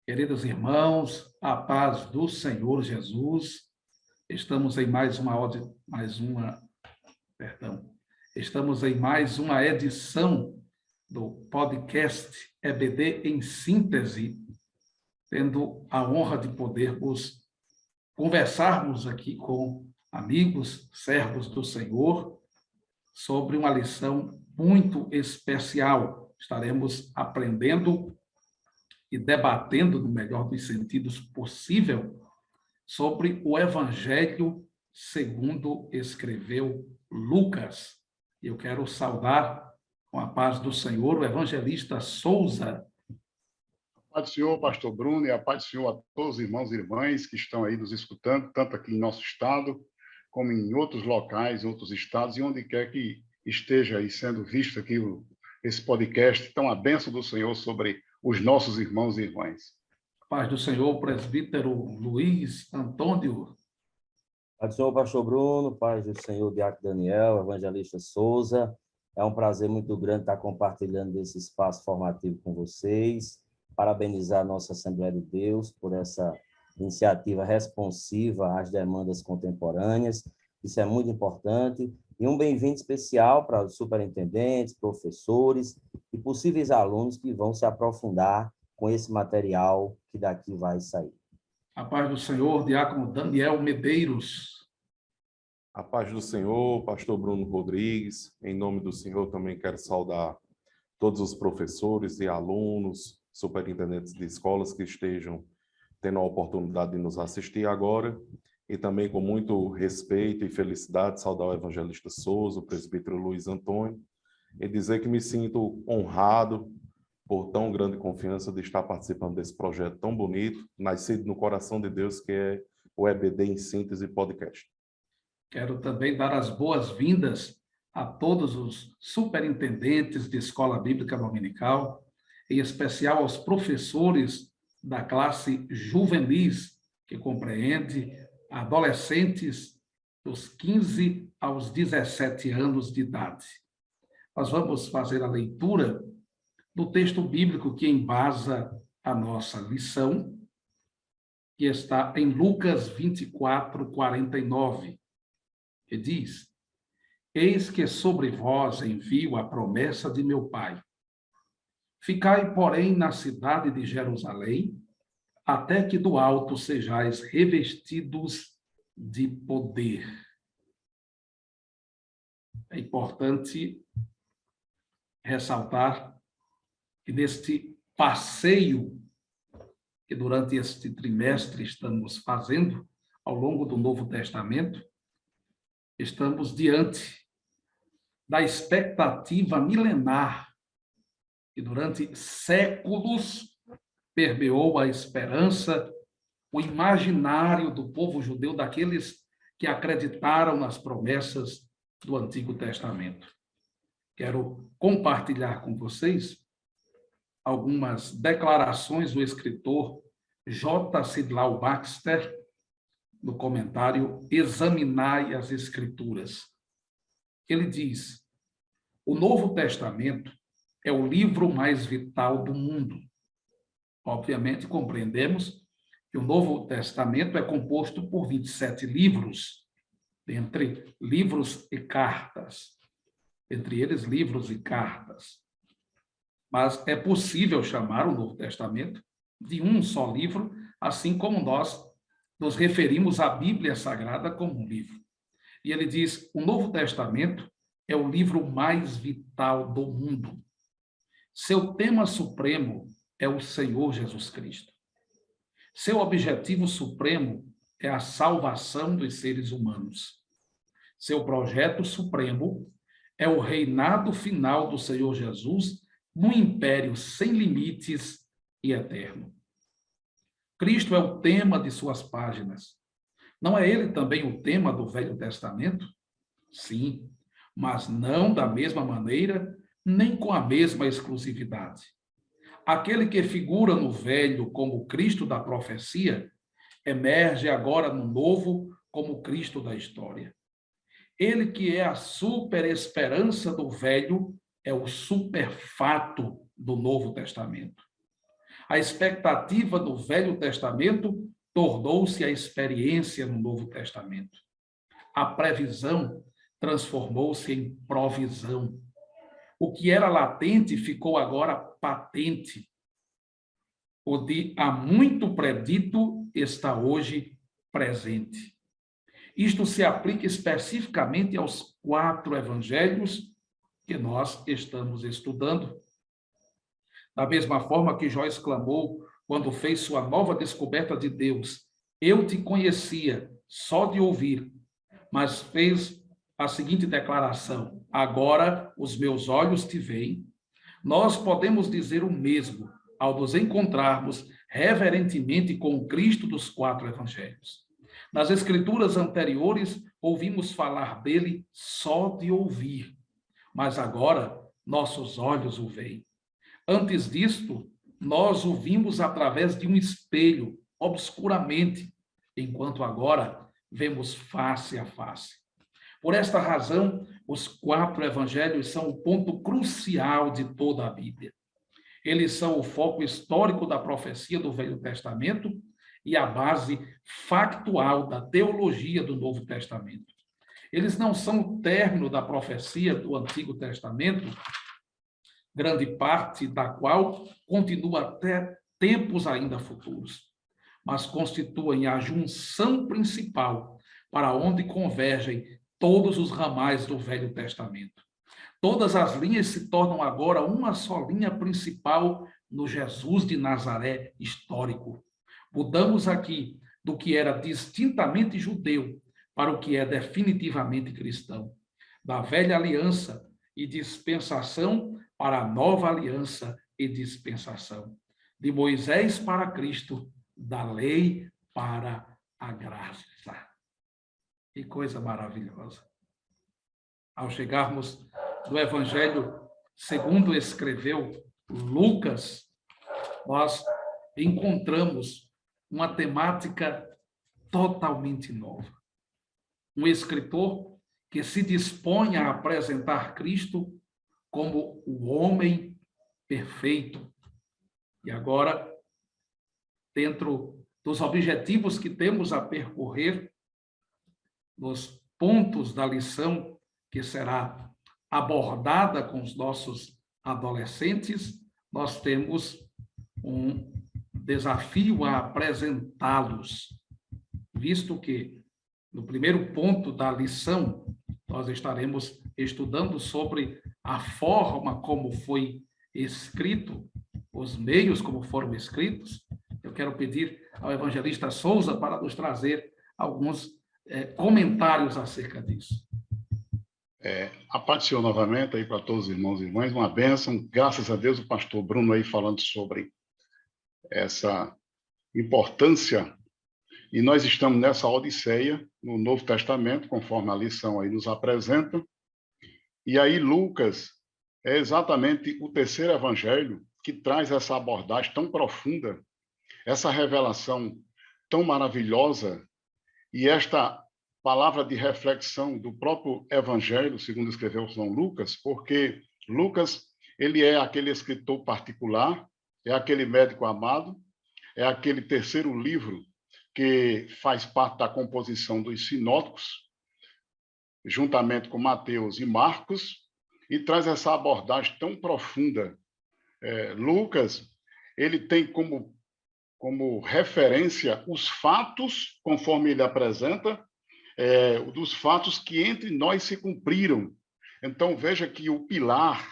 Queridos irmãos, a paz do Senhor Jesus. Estamos em Estamos em mais uma edição do podcast EBD em Síntese, tendo a honra de podermos conversarmos aqui com amigos, servos do Senhor, sobre uma lição muito especial. Estaremos aprendendo e debatendo, no melhor dos sentidos possível, sobre o Evangelho segundo escreveu Lucas. Eu quero saudar, com a paz do Senhor, o evangelista Souza. A paz do Senhor, pastor Bruno, e a paz do Senhor a todos os irmãos e irmãs que estão aí nos escutando, tanto aqui em nosso estado, como em outros locais, em outros estados, e onde quer que esteja aí sendo visto aqui esse podcast. Então, a bênção do Senhor sobre os nossos irmãos e irmãs. Paz do Senhor, presbítero Luiz Antônio. Paz do Senhor, pastor Bruno, paz do Senhor, diácono Daniel, evangelista Souza. É um prazer muito grande estar compartilhando esse espaço formativo com vocês. Parabenizar a nossa Assembleia de Deus por essa iniciativa responsiva às demandas contemporâneas. Isso é muito importante. E um bem-vindo especial para os superintendentes, professores e possíveis alunos que vão se aprofundar com esse material que daqui vai sair. A paz do Senhor, diácono Daniel Medeiros. A paz do Senhor, pastor Bruno Rodrigues. Em nome do Senhor, também quero saudar todos os professores e alunos, superintendentes de escolas que estejam tendo a oportunidade de nos assistir agora. E também, com muito respeito e felicidade, saudar o evangelista Souza, o presbítero Luiz Antônio, e dizer que me sinto honrado por tão grande confiança de estar participando desse projeto tão bonito, nascido no coração de Deus, que é o EBD em Síntese Podcast. Quero também dar as boas-vindas a todos os superintendentes de Escola Bíblica Dominical, em especial aos professores da classe juvenis, que compreende adolescentes dos 15 aos 17 anos de idade. Nós vamos fazer a leitura do texto bíblico que embasa a nossa lição, que está em Lucas 24, 49, que diz: Eis que sobre vós envio a promessa de meu Pai. Ficai, porém, na cidade de Jerusalém, até que do alto sejais revestidos de poder. É importante ressaltar que neste passeio que durante este trimestre estamos fazendo, ao longo do Novo Testamento, estamos diante da expectativa milenar que durante séculos permeou a esperança, o imaginário do povo judeu, daqueles que acreditaram nas promessas do Antigo Testamento. Quero compartilhar com vocês algumas declarações do escritor J. Sidlau Baxter, no comentário Examinai as Escrituras. Ele diz: o Novo Testamento é o livro mais vital do mundo. Obviamente, compreendemos que o Novo Testamento é composto por 27 livros, entre livros e cartas, entre eles livros e cartas. Mas é possível chamar o Novo Testamento de um só livro, assim como nós nos referimos à Bíblia Sagrada como um livro. E ele diz: o Novo Testamento é o livro mais vital do mundo. Seu tema supremo é o Senhor Jesus Cristo. Seu objetivo supremo é a salvação dos seres humanos. Seu projeto supremo é o reinado final do Senhor Jesus no império sem limites e eterno. Cristo é o tema de suas páginas. Não é ele também o tema do Velho Testamento? Sim, mas não da mesma maneira, nem com a mesma exclusividade. Aquele que figura no Velho como o Cristo da profecia, emerge agora no Novo como o Cristo da história. Ele que é a superesperança do Velho é o superfato do Novo Testamento. A expectativa do Velho Testamento tornou-se a experiência no Novo Testamento. A previsão transformou-se em provisão. O que era latente ficou agora patente. O de há muito predito está hoje presente. Isto se aplica especificamente aos 4 evangelhos que nós estamos estudando. Da mesma forma que Jó exclamou quando fez sua nova descoberta de Deus: eu te conhecia só de ouvir, mas fez a seguinte declaração: agora os meus olhos te veem. Nós podemos dizer o mesmo ao nos encontrarmos reverentemente com o Cristo dos 4 evangelhos. Nas escrituras anteriores, ouvimos falar dele só de ouvir, mas agora nossos olhos o veem. Antes disto, nós o vimos através de um espelho, obscuramente, enquanto agora vemos face a face. Por esta razão, os 4 evangelhos são o ponto crucial de toda a Bíblia. Eles são o foco histórico da profecia do Velho Testamento e a base factual da teologia do Novo Testamento. Eles não são o término da profecia do Antigo Testamento, grande parte da qual continua até tempos ainda futuros, mas constituem a junção principal para onde convergem todos os ramais do Velho Testamento. Todas as linhas se tornam agora uma só linha principal no Jesus de Nazaré histórico. Mudamos aqui do que era distintamente judeu para o que é definitivamente cristão, da velha aliança e dispensação para a nova aliança e dispensação, de Moisés para Cristo, da lei para a graça. Que coisa maravilhosa. Ao chegarmos do Evangelho segundo escreveu Lucas, nós encontramos uma temática totalmente nova. Um escritor que se dispõe a apresentar Cristo como o homem perfeito. E agora, dentro dos objetivos que temos a percorrer, nos pontos da lição que será abordada com os nossos adolescentes, nós temos um desafio a apresentá-los, visto que, no primeiro ponto da lição, nós estaremos estudando sobre a forma como foi escrito, os meios como foram escritos. Eu quero pedir ao evangelista Souza para nos trazer alguns comentários acerca disso. A paz do Senhor novamente aí para todos os irmãos e irmãs, uma bênção. Graças a Deus, o pastor Bruno aí falando sobre essa importância. E nós estamos nessa odisseia no Novo Testamento, conforme a lição aí nos apresenta. E aí Lucas é exatamente o terceiro evangelho que traz essa abordagem tão profunda, essa revelação tão maravilhosa e esta palavra de reflexão do próprio evangelho, segundo escreveu São Lucas, porque Lucas, ele é aquele escritor particular, é aquele médico amado, é aquele terceiro livro que faz parte da composição dos sinóticos, juntamente com Mateus e Marcos, e traz essa abordagem tão profunda. Lucas, ele tem como referência os fatos, conforme ele apresenta, dos fatos que entre nós se cumpriram. Então, veja que o pilar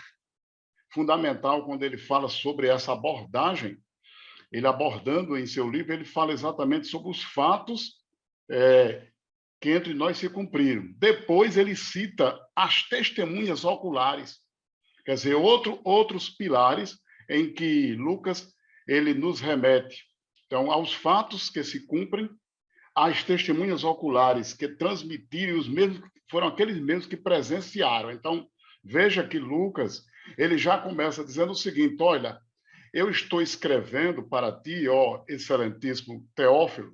fundamental, quando ele fala sobre essa abordagem, ele abordando em seu livro, ele fala exatamente sobre os fatos que entre nós se cumpriram. Depois ele cita as testemunhas oculares, quer dizer, outros pilares em que Lucas ele nos remete. Então, aos fatos que se cumprem, às testemunhas oculares que transmitiram, os mesmos foram aqueles mesmos que presenciaram. Então, veja que Lucas ele já começa dizendo o seguinte: olha, eu estou escrevendo para ti, ó excelentíssimo Teófilo,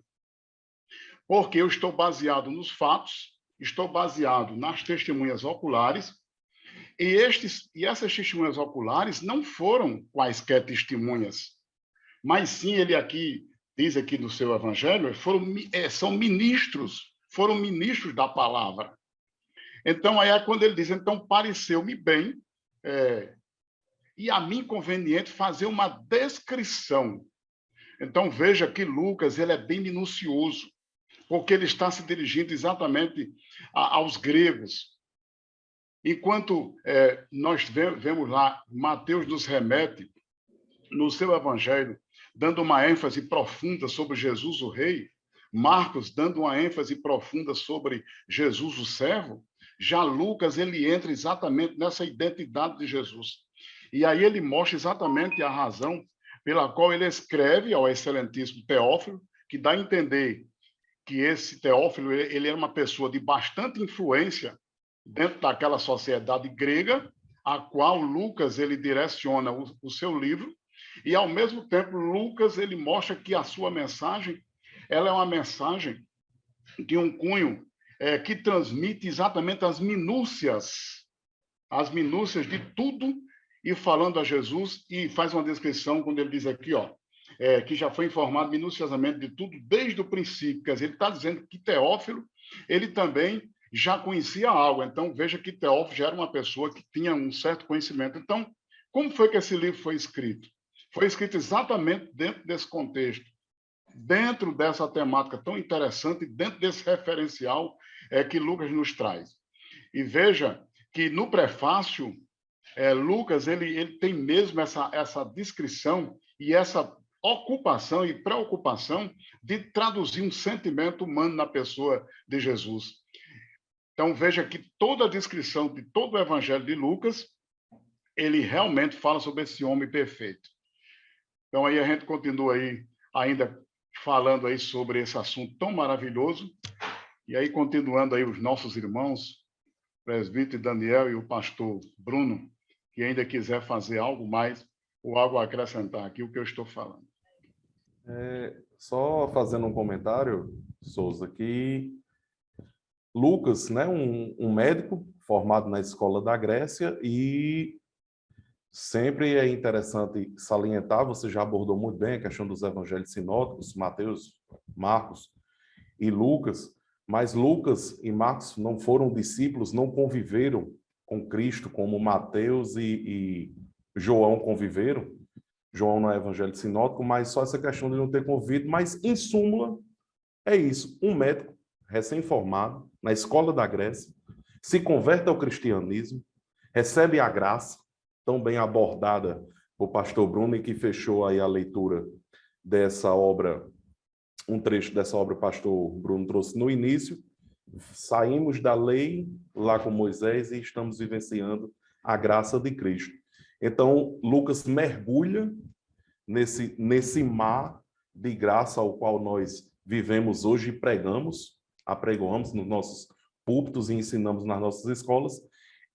porque eu estou baseado nos fatos, estou baseado nas testemunhas oculares, e essas testemunhas oculares não foram quaisquer testemunhas, mas sim ele aqui, diz aqui no seu evangelho, são ministros, foram ministros da palavra. Então, aí é quando ele diz, então pareceu-me bem e a mim conveniente fazer uma descrição. Então, veja que Lucas ele é bem minucioso, porque ele está se dirigindo exatamente aos gregos. Enquanto nós vemos lá, Mateus nos remete, no seu evangelho, dando uma ênfase profunda sobre Jesus, o rei, Marcos dando uma ênfase profunda sobre Jesus, o servo, já Lucas ele entra exatamente nessa identidade de Jesus. E aí ele mostra exatamente a razão pela qual ele escreve ao excelentíssimo Teófilo, que dá a entender que esse Teófilo ele é uma pessoa de bastante influência dentro daquela sociedade grega, a qual Lucas ele direciona o seu livro, e ao mesmo tempo Lucas ele mostra que a sua mensagem ela é uma mensagem de um cunho que transmite exatamente as minúcias de tudo, e falando a Jesus, e faz uma descrição quando ele diz aqui, que já foi informado minuciosamente de tudo desde o princípio. Quer dizer, ele está dizendo que Teófilo, ele também já conhecia algo. Então, veja que Teófilo já era uma pessoa que tinha um certo conhecimento. Então, como foi que esse livro foi escrito? Foi escrito exatamente dentro desse contexto, dentro dessa temática tão interessante, dentro desse referencial que Lucas nos traz. E veja que no prefácio, Lucas ele tem mesmo essa descrição e essa ocupação e preocupação de traduzir um sentimento humano na pessoa de Jesus. Então, veja que toda a descrição de todo o evangelho de Lucas, ele realmente fala sobre esse homem perfeito. Então, aí a gente continua aí, ainda falando aí sobre esse assunto tão maravilhoso, e aí continuando aí os nossos irmãos, o presbítero Daniel e o pastor Bruno, que ainda quiser fazer algo mais ou algo a acrescentar aqui, o que eu estou falando. Só fazendo um comentário, Souza, que Lucas, né, um médico formado na escola da Grécia, e sempre é interessante salientar, você já abordou muito bem a questão dos evangelhos sinóticos, Mateus, Marcos e Lucas, mas Lucas e Marcos não foram discípulos, não conviveram com Cristo como Mateus e João conviveram. João não é evangelho sinótico, mas só essa questão de não ter convivido, mas em súmula é isso, um médico recém-formado na escola da Grécia, se converte ao cristianismo, recebe a graça, tão bem abordada por pastor Bruno, e que fechou aí a leitura dessa obra, um trecho dessa obra o pastor Bruno trouxe no início. Saímos da lei lá com Moisés e estamos vivenciando a graça de Cristo. Então, Lucas mergulha nesse mar de graça ao qual nós vivemos hoje e apregoamos nos nossos púlpitos e ensinamos nas nossas escolas.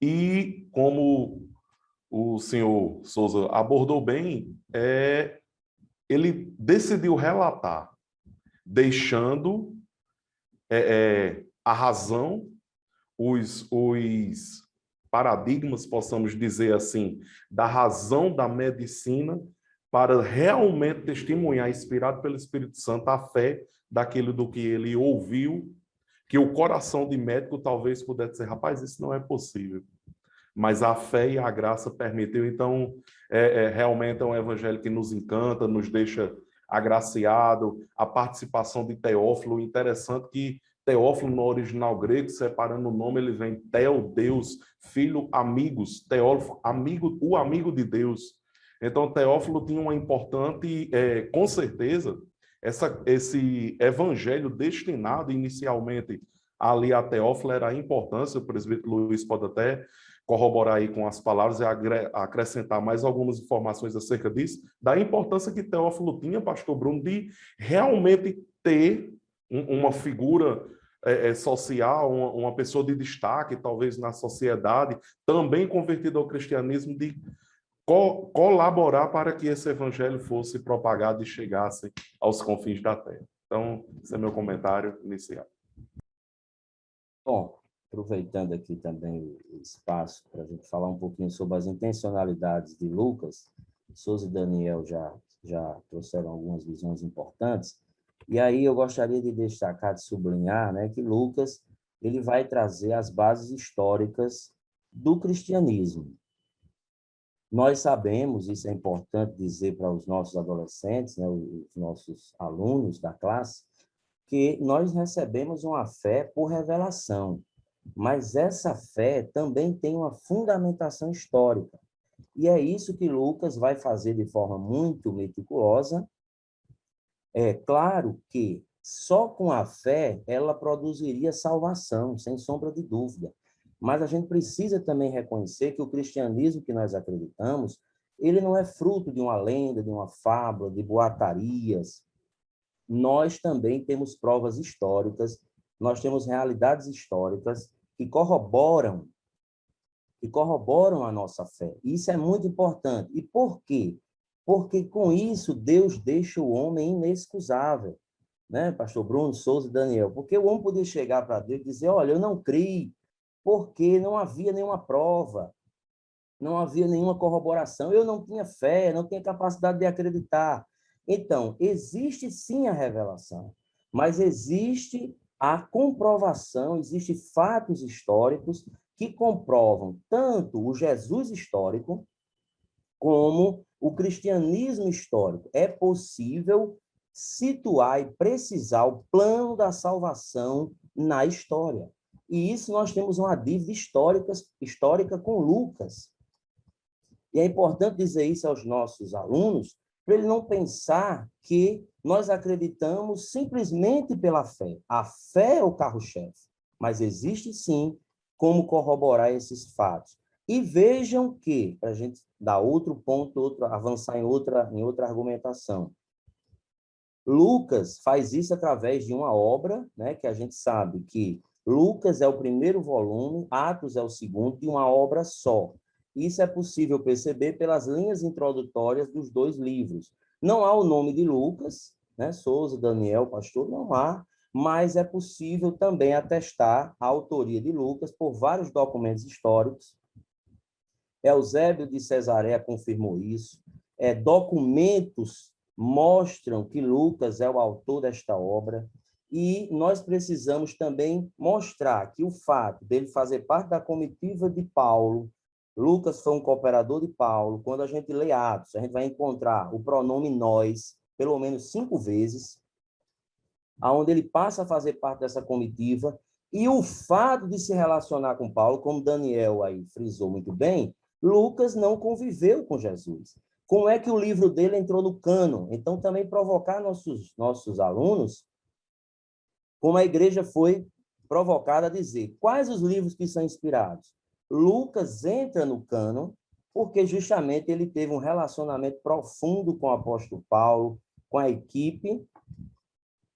E como o senhor Souza abordou bem, ele decidiu relatar, deixando a razão, os paradigmas, possamos dizer assim, da razão da medicina, para realmente testemunhar, inspirado pelo Espírito Santo, a fé daquilo do que ele ouviu, que o coração de médico talvez pudesse dizer, rapaz, isso não é possível. Mas a fé e a graça permitiu. Então, realmente é um evangelho que nos encanta, nos deixa agraciado. A participação de Teófilo, interessante que Teófilo, no original grego, separando o nome, ele vem Teo, Deus, filho, amigos, Teófilo, amigo, o amigo de Deus. Então, Teófilo tinha uma importante, com certeza, esse evangelho destinado inicialmente ali a Teófilo era a importância, o presbítero Luiz pode até corroborar aí com as palavras e acrescentar mais algumas informações acerca disso, da importância que Teófilo tinha, pastor Bruno, de realmente ter uma figura social, uma pessoa de destaque, talvez na sociedade, também convertida ao cristianismo, de colaborar para que esse evangelho fosse propagado e chegasse aos confins da terra. Então, esse é meu comentário inicial. Bom, aproveitando aqui também o espaço para a gente falar um pouquinho sobre as intencionalidades de Lucas, Souza e Daniel já já trouxeram algumas visões importantes. E aí eu gostaria de destacar, de sublinhar, né, que Lucas ele vai trazer as bases históricas do cristianismo. Nós sabemos, isso é importante dizer para os nossos adolescentes, né, os nossos alunos da classe, que nós recebemos uma fé por revelação, mas essa fé também tem uma fundamentação histórica. E é isso que Lucas vai fazer de forma muito meticulosa. É claro que só com a fé ela produziria salvação, sem sombra de dúvida. Mas a gente precisa também reconhecer que o cristianismo que nós acreditamos, ele não é fruto de uma lenda, de uma fábula, de boatarias. Nós também temos provas históricas, nós temos realidades históricas que corroboram a nossa fé. Isso é muito importante. E por quê? Porque com isso Deus deixa o homem inexcusável, né, pastor Bruno, Souza e Daniel? Porque o homem podia chegar para Deus e dizer, olha, eu não criei, porque não havia nenhuma prova, não havia nenhuma corroboração, eu não tinha fé, não tinha capacidade de acreditar. Então, existe sim a revelação, mas existe a comprovação, existem fatos históricos que comprovam tanto o Jesus histórico como o cristianismo histórico. É possível situar e precisar o plano da salvação na história. E isso nós temos uma dívida histórica com Lucas. E é importante dizer isso aos nossos alunos, para ele não pensar que nós acreditamos simplesmente pela fé. A fé é o carro-chefe, mas existe sim como corroborar esses fatos. E vejam que, para a gente dar outro ponto, avançar em outra argumentação, Lucas faz isso através de uma obra, né, que a gente sabe que Lucas é o primeiro volume, Atos é o segundo, e uma obra só. Isso é possível perceber pelas linhas introdutórias dos dois livros. Não há o nome de Lucas, né, Souza, Daniel, pastor, não há, mas é possível também atestar a autoria de Lucas por vários documentos históricos. Eusébio de Cesareia confirmou isso. Documentos mostram que Lucas é o autor desta obra. E nós precisamos também mostrar que o fato dele fazer parte da comitiva de Paulo, Lucas foi um cooperador de Paulo. Quando a gente lê Atos, a gente vai encontrar o pronome nós, pelo menos 5 vezes, aonde ele passa a fazer parte dessa comitiva. E o fato de se relacionar com Paulo, como Daniel aí frisou muito bem, Lucas não conviveu com Jesus. Como é que o livro dele entrou no cânon? Então, também provocar nossos alunos, como a igreja foi provocada a dizer, quais os livros que são inspirados? Lucas entra no cânon porque justamente ele teve um relacionamento profundo com o apóstolo Paulo, com a equipe,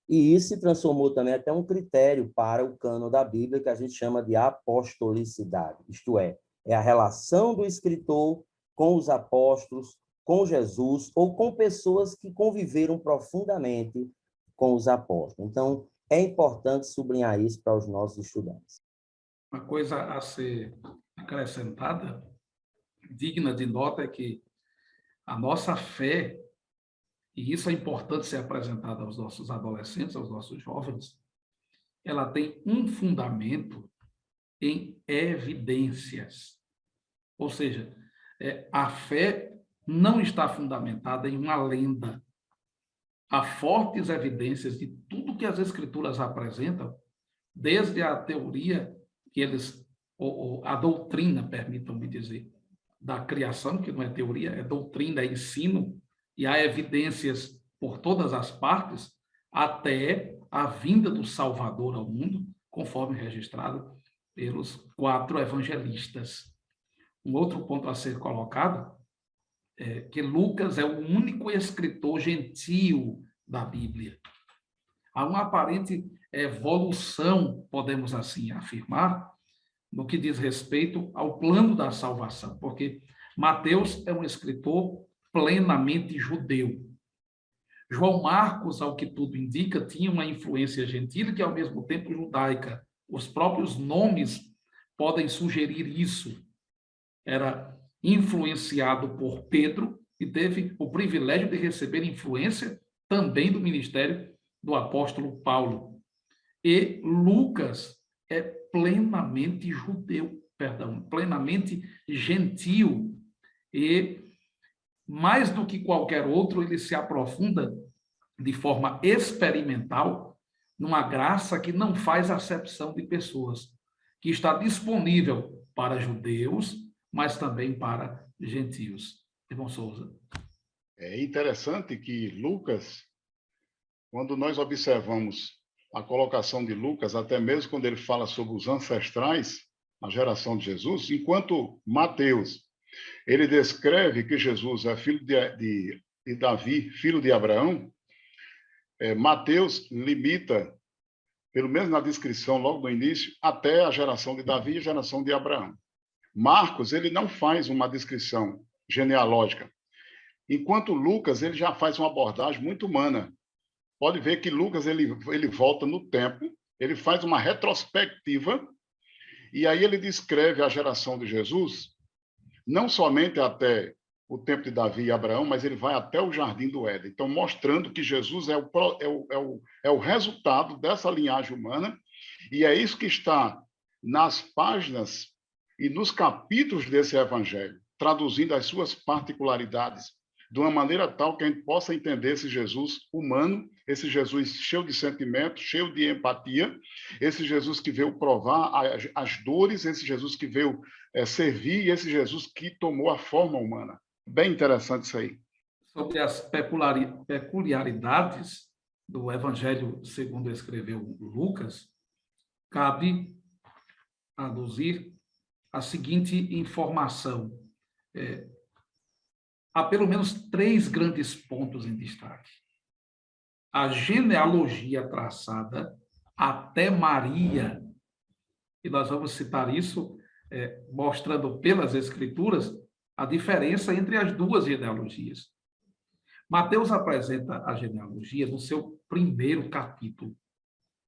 e isso se transformou também até um critério para o cânon da Bíblia, que a gente chama de apostolicidade, isto é a relação do escritor com os apóstolos, com Jesus, ou com pessoas que conviveram profundamente com os apóstolos. Então, é importante sublinhar isso para os nossos estudantes. Uma coisa a ser acrescentada, digna de nota, é que a nossa fé, e isso é importante ser apresentado aos nossos adolescentes, aos nossos jovens, ela tem um fundamento em evidências. Ou seja, a fé não está fundamentada em uma lenda. Há fortes evidências de tudo que as Escrituras apresentam, desde a teoria que eles, ou a doutrina, permitam-me dizer, da criação, que não é teoria, é doutrina, é ensino, e há evidências por todas as partes, até a vinda do Salvador ao mundo, conforme registrado pelos 4 evangelistas. Um outro ponto a ser colocado é que Lucas é o único escritor gentio da Bíblia. Há uma aparente evolução, podemos assim afirmar, no que diz respeito ao plano da salvação, porque Mateus é um escritor plenamente judeu. João Marcos, ao que tudo indica, tinha uma influência gentílica e, ao mesmo tempo, judaica. Os próprios nomes podem sugerir isso. Era influenciado por Pedro, e teve o privilégio de receber influência também do ministério do apóstolo Paulo. E Lucas é plenamente judeu, plenamente gentil, e mais do que qualquer outro, ele se aprofunda de forma experimental numa graça que não faz acepção de pessoas, que está disponível para judeus, mas também para gentios. Irmão Souza. É interessante que Lucas, quando nós observamos a colocação de Lucas, até mesmo quando ele fala sobre os ancestrais, a geração de Jesus, enquanto Mateus, ele descreve que Jesus é filho de Davi, filho de Abraão, Mateus limita, pelo menos na descrição, logo no início, até a geração de Davi e a geração de Abraão. Marcos, ele não faz uma descrição genealógica, enquanto Lucas, ele já faz uma abordagem muito humana. Pode ver que Lucas, ele volta no tempo, ele faz uma retrospectiva, e aí ele descreve a geração de Jesus, não somente até o tempo de Davi e Abraão, mas ele vai até o Jardim do Éden. Então, mostrando que Jesus é o resultado dessa linhagem humana, e é isso que está nas páginas e nos capítulos desse evangelho, traduzindo as suas particularidades, de uma maneira tal que a gente possa entender esse Jesus humano, esse Jesus cheio de sentimentos, cheio de empatia, esse Jesus que veio provar as dores, esse Jesus que veio servir, e esse Jesus que tomou a forma humana. Bem interessante isso aí. Sobre as peculiaridades do Evangelho segundo escreveu Lucas, cabe aduzir a seguinte informação. Há pelo menos 3 grandes pontos em destaque. A genealogia traçada até Maria, e nós vamos citar isso, mostrando pelas Escrituras a diferença entre as duas genealogias. Mateus apresenta a genealogia no seu primeiro capítulo.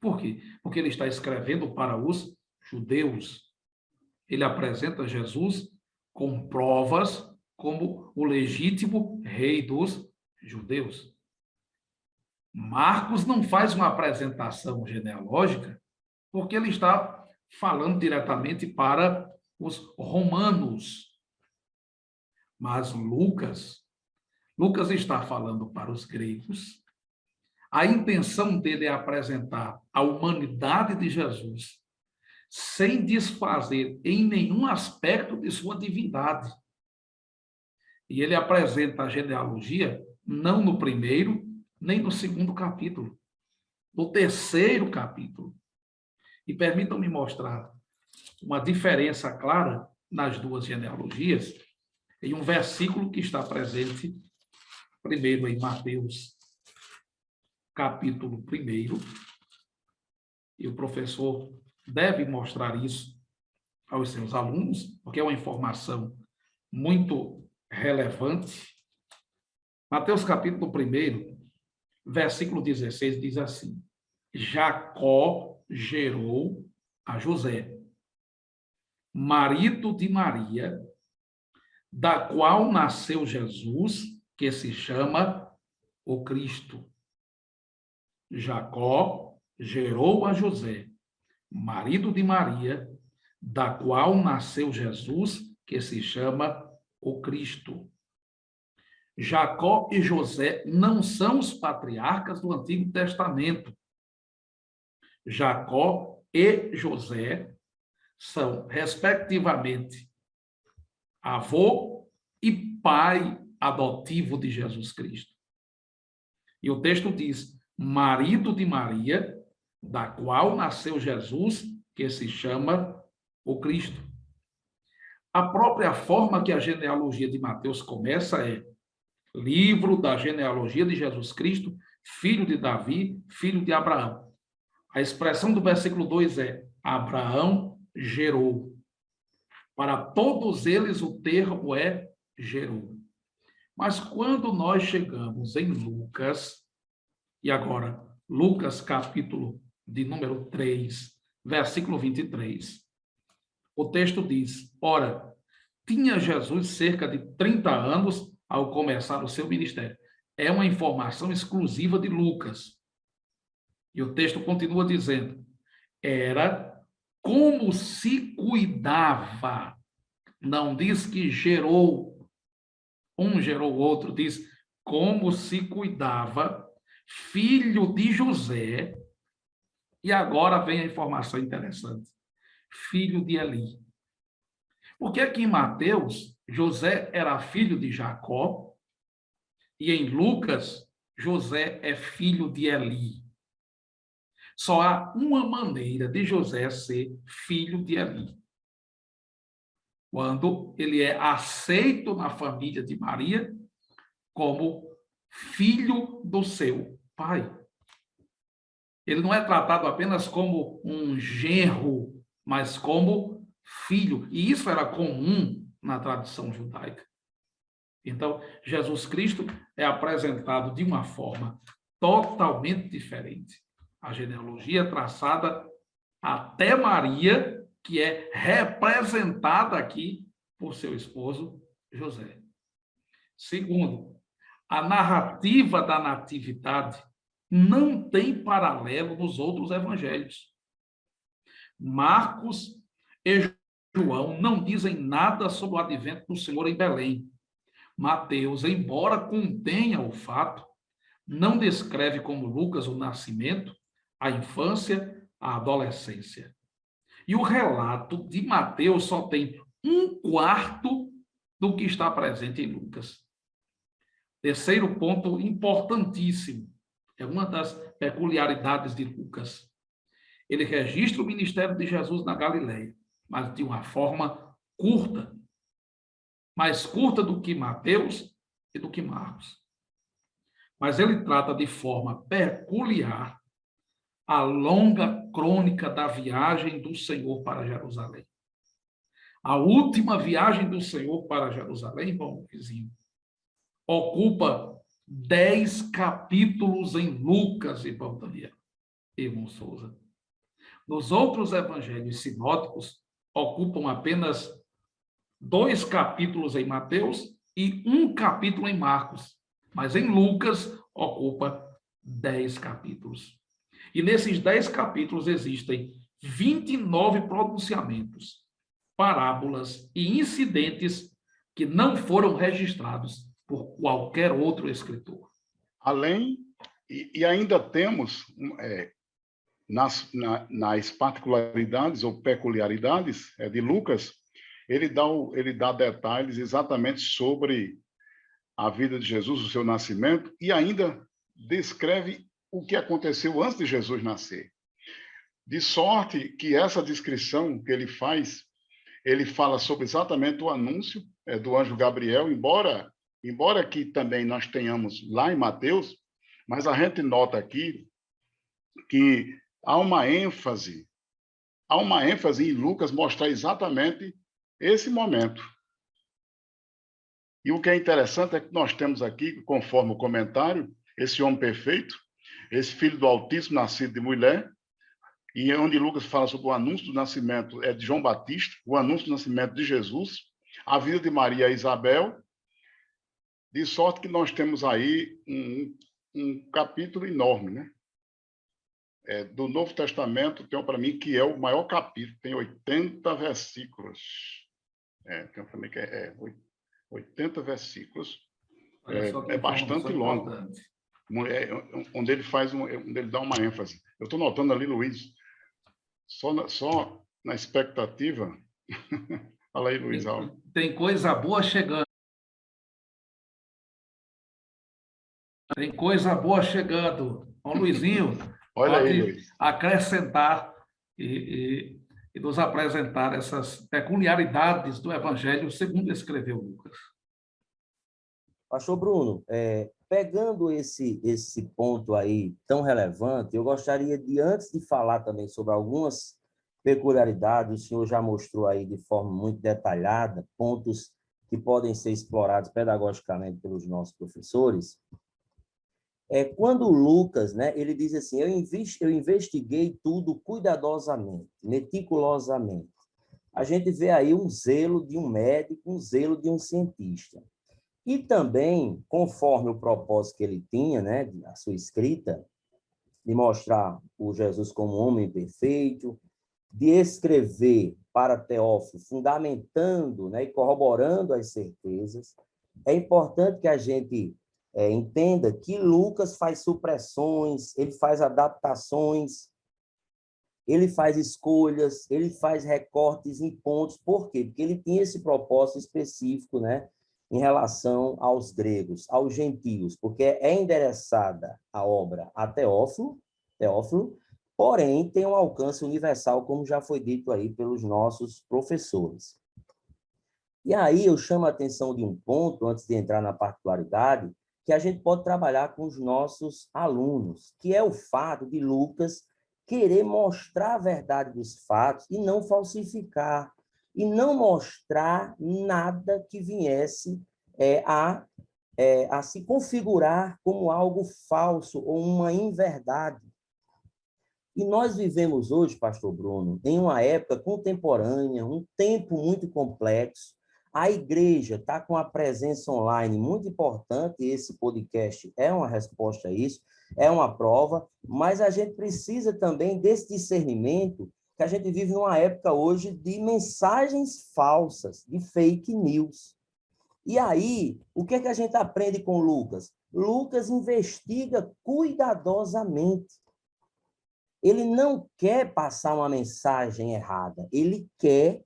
Por quê? Porque ele está escrevendo para os judeus. Ele apresenta Jesus com provas como o legítimo rei dos judeus. Marcos não faz uma apresentação genealógica porque ele está falando diretamente para os romanos. Mas Lucas está falando para os gregos. A intenção dele é apresentar a humanidade de Jesus sem desfazer em nenhum aspecto de sua divindade. E ele apresenta a genealogia não no primeiro, nem no segundo capítulo, no terceiro capítulo. E permitam-me mostrar uma diferença clara nas duas genealogias em um versículo que está presente primeiro em Mateus, capítulo 1, e o professor deve mostrar isso aos seus alunos, porque é uma informação muito relevante. Mateus, capítulo 1, versículo 16, diz assim: Jacó gerou a José, marido de Maria, da qual nasceu Jesus, que se chama o Cristo. Jacó gerou a José, marido de Maria, da qual nasceu Jesus, que se chama o Cristo. Jacó e José não são os patriarcas do Antigo Testamento. Jacó e José são, respectivamente, avô e pai adotivo de Jesus Cristo. E o texto diz: marido de Maria, da qual nasceu Jesus, que se chama o Cristo. A própria forma que a genealogia de Mateus começa é: livro da genealogia de Jesus Cristo, filho de Davi, filho de Abraão. A expressão do versículo 2 é: Abraão gerou. Para todos eles o termo é gerou. Mas quando nós chegamos em Lucas, e agora, Lucas capítulo de número 3, versículo 23, o texto diz: ora, tinha Jesus cerca de 30 anos ao começar o seu ministério. É uma informação exclusiva de Lucas. E o texto continua dizendo: era como se cuidava. Não diz que gerou, um gerou o outro, diz como se cuidava, filho de José. E agora vem a informação interessante: filho de Eli. Porque aqui em Mateus, José era filho de Jacó, e em Lucas, José é filho de Eli. Só há uma maneira de José ser filho de Eli: quando ele é aceito na família de Maria como filho do seu pai. Ele não é tratado apenas como um genro, mas como filho. E isso era comum na tradição judaica. Então, Jesus Cristo é apresentado de uma forma totalmente diferente. A genealogia é traçada até Maria, que é representada aqui por seu esposo José. Segundo, a narrativa da natividade não tem paralelo nos outros evangelhos. Marcos e João não dizem nada sobre o advento do Senhor em Belém. Mateus, embora contenha o fato, não descreve como Lucas o nascimento, a infância, a adolescência. E o relato de Mateus só tem 1/4 do que está presente em Lucas. Terceiro ponto importantíssimo, é uma das peculiaridades de Lucas. Ele registra o ministério de Jesus na Galileia, mas de uma forma curta, mais curta do que Mateus e do que Marcos. Mas ele trata de forma peculiar a longa crônica da viagem do Senhor para Jerusalém. A última viagem do Senhor para Jerusalém, bom vizinho, ocupa 10 capítulos em Lucas, irmão Daniel, irmão Souza. Nos outros evangelhos sinóticos, ocupam apenas 2 capítulos em Mateus e 1 capítulo em Marcos. Mas em Lucas, ocupa 10 capítulos. E nesses 10 capítulos existem 29 pronunciamentos, parábolas e incidentes que não foram registrados por qualquer outro escritor. Além, e ainda temos, nas particularidades ou peculiaridades de Lucas, ele dá detalhes exatamente sobre a vida de Jesus, o seu nascimento, e ainda descreve o que aconteceu antes de Jesus nascer. De sorte que essa descrição que ele faz, ele fala sobre exatamente o anúncio do anjo Gabriel, embora que também nós tenhamos lá em Mateus, mas a gente nota aqui que há uma ênfase em Lucas mostrar exatamente esse momento. E o que é interessante é que nós temos aqui, conforme o comentário, esse homem perfeito, esse filho do Altíssimo, nascido de mulher, e onde Lucas fala sobre o anúncio do nascimento de João Batista, o anúncio do nascimento de Jesus, a vida de Maria e Isabel, de sorte que nós temos aí um capítulo enorme, né? Do Novo Testamento, tem para mim que é o maior capítulo, tem 80 versículos. Tem também que 80 versículos. É bastante longo. Onde ele onde ele dá uma ênfase. Eu estou notando ali, Luiz, só na expectativa. Fala aí, Luiz Alves. Tem coisa boa chegando. Tem coisa boa chegando. Ó, Luizinho, olha aí, Luiz. Acrescentar e nos apresentar essas peculiaridades do Evangelho segundo escreveu Lucas. Pastor Bruno, pegando esse ponto aí tão relevante, eu gostaria de, antes de falar também sobre algumas peculiaridades, o senhor já mostrou aí de forma muito detalhada pontos que podem ser explorados pedagogicamente pelos nossos professores. Quando Lucas, né, ele diz assim, eu investiguei tudo cuidadosamente, meticulosamente. A gente vê aí um zelo de um médico, um zelo de um cientista. E também, conforme o propósito que ele tinha, né, a sua escrita, de mostrar o Jesus como homem perfeito, de escrever para Teófilo, fundamentando, né, e corroborando as certezas, é importante que a gente entenda que Lucas faz supressões, ele faz adaptações, ele faz escolhas, ele faz recortes em pontos. Por quê? Porque ele tinha esse propósito específico, né, em relação aos gregos, aos gentios, porque é endereçada a obra a Teófilo, porém tem um alcance universal, como já foi dito aí pelos nossos professores. E aí eu chamo a atenção de um ponto, antes de entrar na particularidade, que a gente pode trabalhar com os nossos alunos, que é o fato de Lucas querer mostrar a verdade dos fatos e não falsificar, e não mostrar nada que viesse a se configurar como algo falso ou uma inverdade. E nós vivemos hoje, pastor Bruno, em uma época contemporânea, um tempo muito complexo. A igreja está com a presença online muito importante, e esse podcast é uma resposta a isso, é uma prova, mas a gente precisa também desse discernimento, que a gente vive numa época hoje de mensagens falsas, de fake news. E aí, o que é que a gente aprende com Lucas? Lucas investiga cuidadosamente. Ele não quer passar uma mensagem errada, ele quer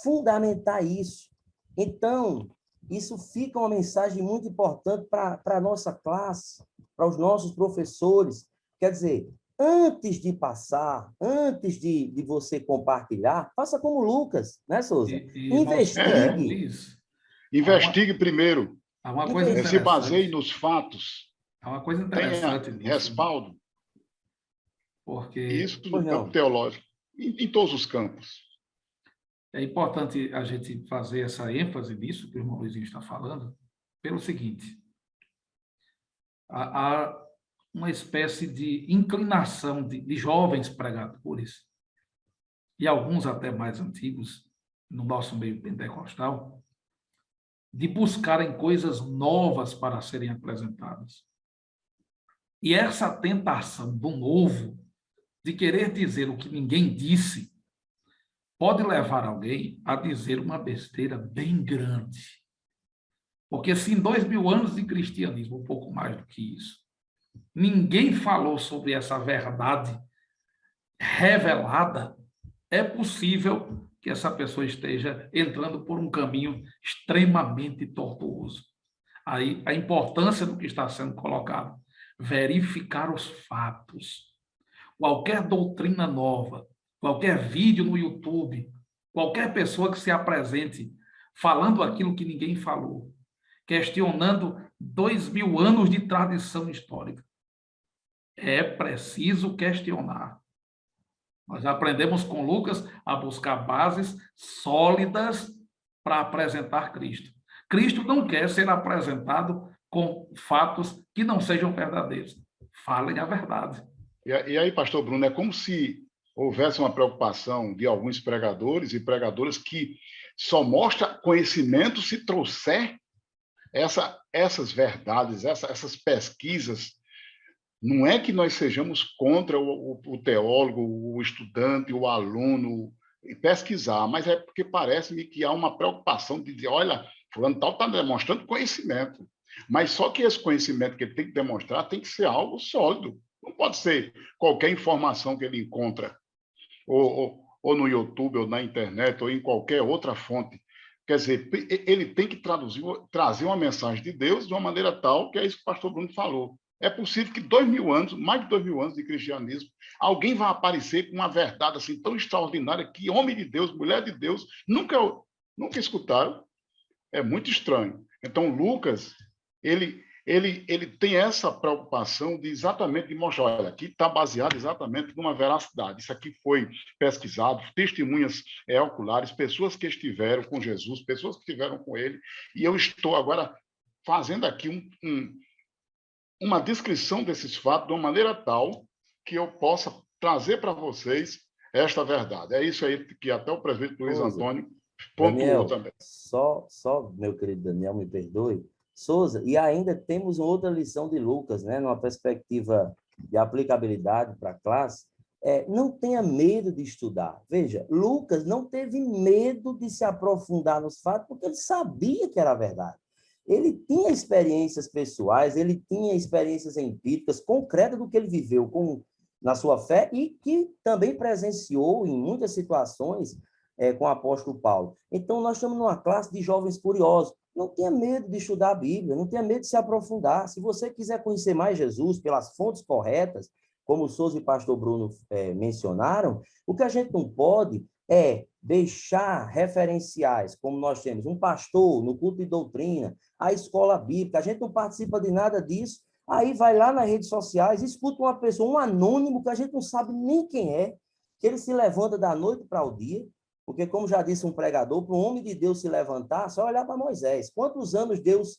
fundamentar isso. Então, isso fica uma mensagem muito importante para a nossa classe, para os nossos professores. Quer dizer, antes de passar, antes de você compartilhar, faça como Lucas, né, Souza? Pastor Investigue. Luiz, Investigue primeiro, há uma coisa se baseie interessante. nos fatos, Há uma coisa tenha interessante nisso, respaldo, e porque isso no campo teológico, em todos os campos. é importante a gente fazer essa ênfase nisso que o irmão Luizinho está falando, pelo seguinte: há uma espécie de inclinação de jovens pregadores, e alguns até mais antigos, no nosso meio pentecostal, de buscarem coisas novas para serem apresentadas. E essa tentação do novo, de querer dizer o que ninguém disse, pode levar alguém a dizer uma besteira bem grande. Porque se em 2000 anos de cristianismo, um pouco mais do que isso, ninguém falou sobre essa verdade revelada, é possível que essa pessoa esteja entrando por um caminho extremamente tortuoso. Aí a importância do que está sendo colocado, verificar os fatos. Qualquer doutrina nova, qualquer vídeo no YouTube, qualquer pessoa que se apresente falando aquilo que ninguém falou, questionando 2000 anos de tradição histórica, é preciso questionar. Nós aprendemos com Lucas a buscar bases sólidas para apresentar Cristo. Cristo não quer ser apresentado com fatos que não sejam verdadeiros. Falem a verdade. E aí, pastor Bruno, é como se houvesse uma preocupação de alguns pregadores e pregadoras que só mostra conhecimento se trouxer essas verdades, essas pesquisas. Não é que nós sejamos contra o teólogo, o estudante, o aluno, pesquisar, mas é porque parece-me que há uma preocupação de dizer, olha, fulano tal está demonstrando conhecimento, mas só que esse conhecimento que ele tem que demonstrar tem que ser algo sólido. Não pode ser qualquer informação que ele encontra, ou no YouTube, ou na internet, ou em qualquer outra fonte. Quer dizer, ele tem que trazer uma mensagem de Deus de uma maneira tal, que é isso que o pastor Bruno falou. É possível que 2000 anos, mais de 2000 anos de cristianismo, alguém vai aparecer com uma verdade assim tão extraordinária que homem de Deus, mulher de Deus, nunca escutaram. É muito estranho. Então, Lucas, ele tem essa preocupação de exatamente de mostrar, olha, aqui está baseado exatamente numa veracidade. Isso aqui foi pesquisado, testemunhas oculares, pessoas que estiveram com Jesus, pessoas que estiveram com ele, e eu estou agora fazendo aqui uma descrição desses fatos de uma maneira tal que eu possa trazer para vocês esta verdade. É isso aí que até o presbítero Luiz Antônio pontuou Daniel, também. só, meu querido Daniel, me perdoe, Souza, e ainda temos outra lição de Lucas, né, numa perspectiva de aplicabilidade para a classe, não tenha medo de estudar. Veja, Lucas não teve medo de se aprofundar nos fatos, porque ele sabia que era verdade. Ele tinha experiências pessoais, ele tinha experiências empíricas, concretas do que ele viveu na sua fé e que também presenciou em muitas situações com o apóstolo Paulo. Então, nós estamos numa classe de jovens curiosos. Não tenha medo de estudar a Bíblia, não tenha medo de se aprofundar. Se você quiser conhecer mais Jesus pelas fontes corretas, como o Souza e o pastor Bruno mencionaram, o que a gente não pode é deixar referenciais, como nós temos um pastor no culto de doutrina, a escola bíblica, a gente não participa de nada disso, aí vai lá nas redes sociais, escuta uma pessoa, um anônimo, que a gente não sabe nem quem é, que ele se levanta da noite para o dia, porque, como já disse um pregador, para um homem de Deus se levantar, só olhar para Moisés. Quantos anos Deus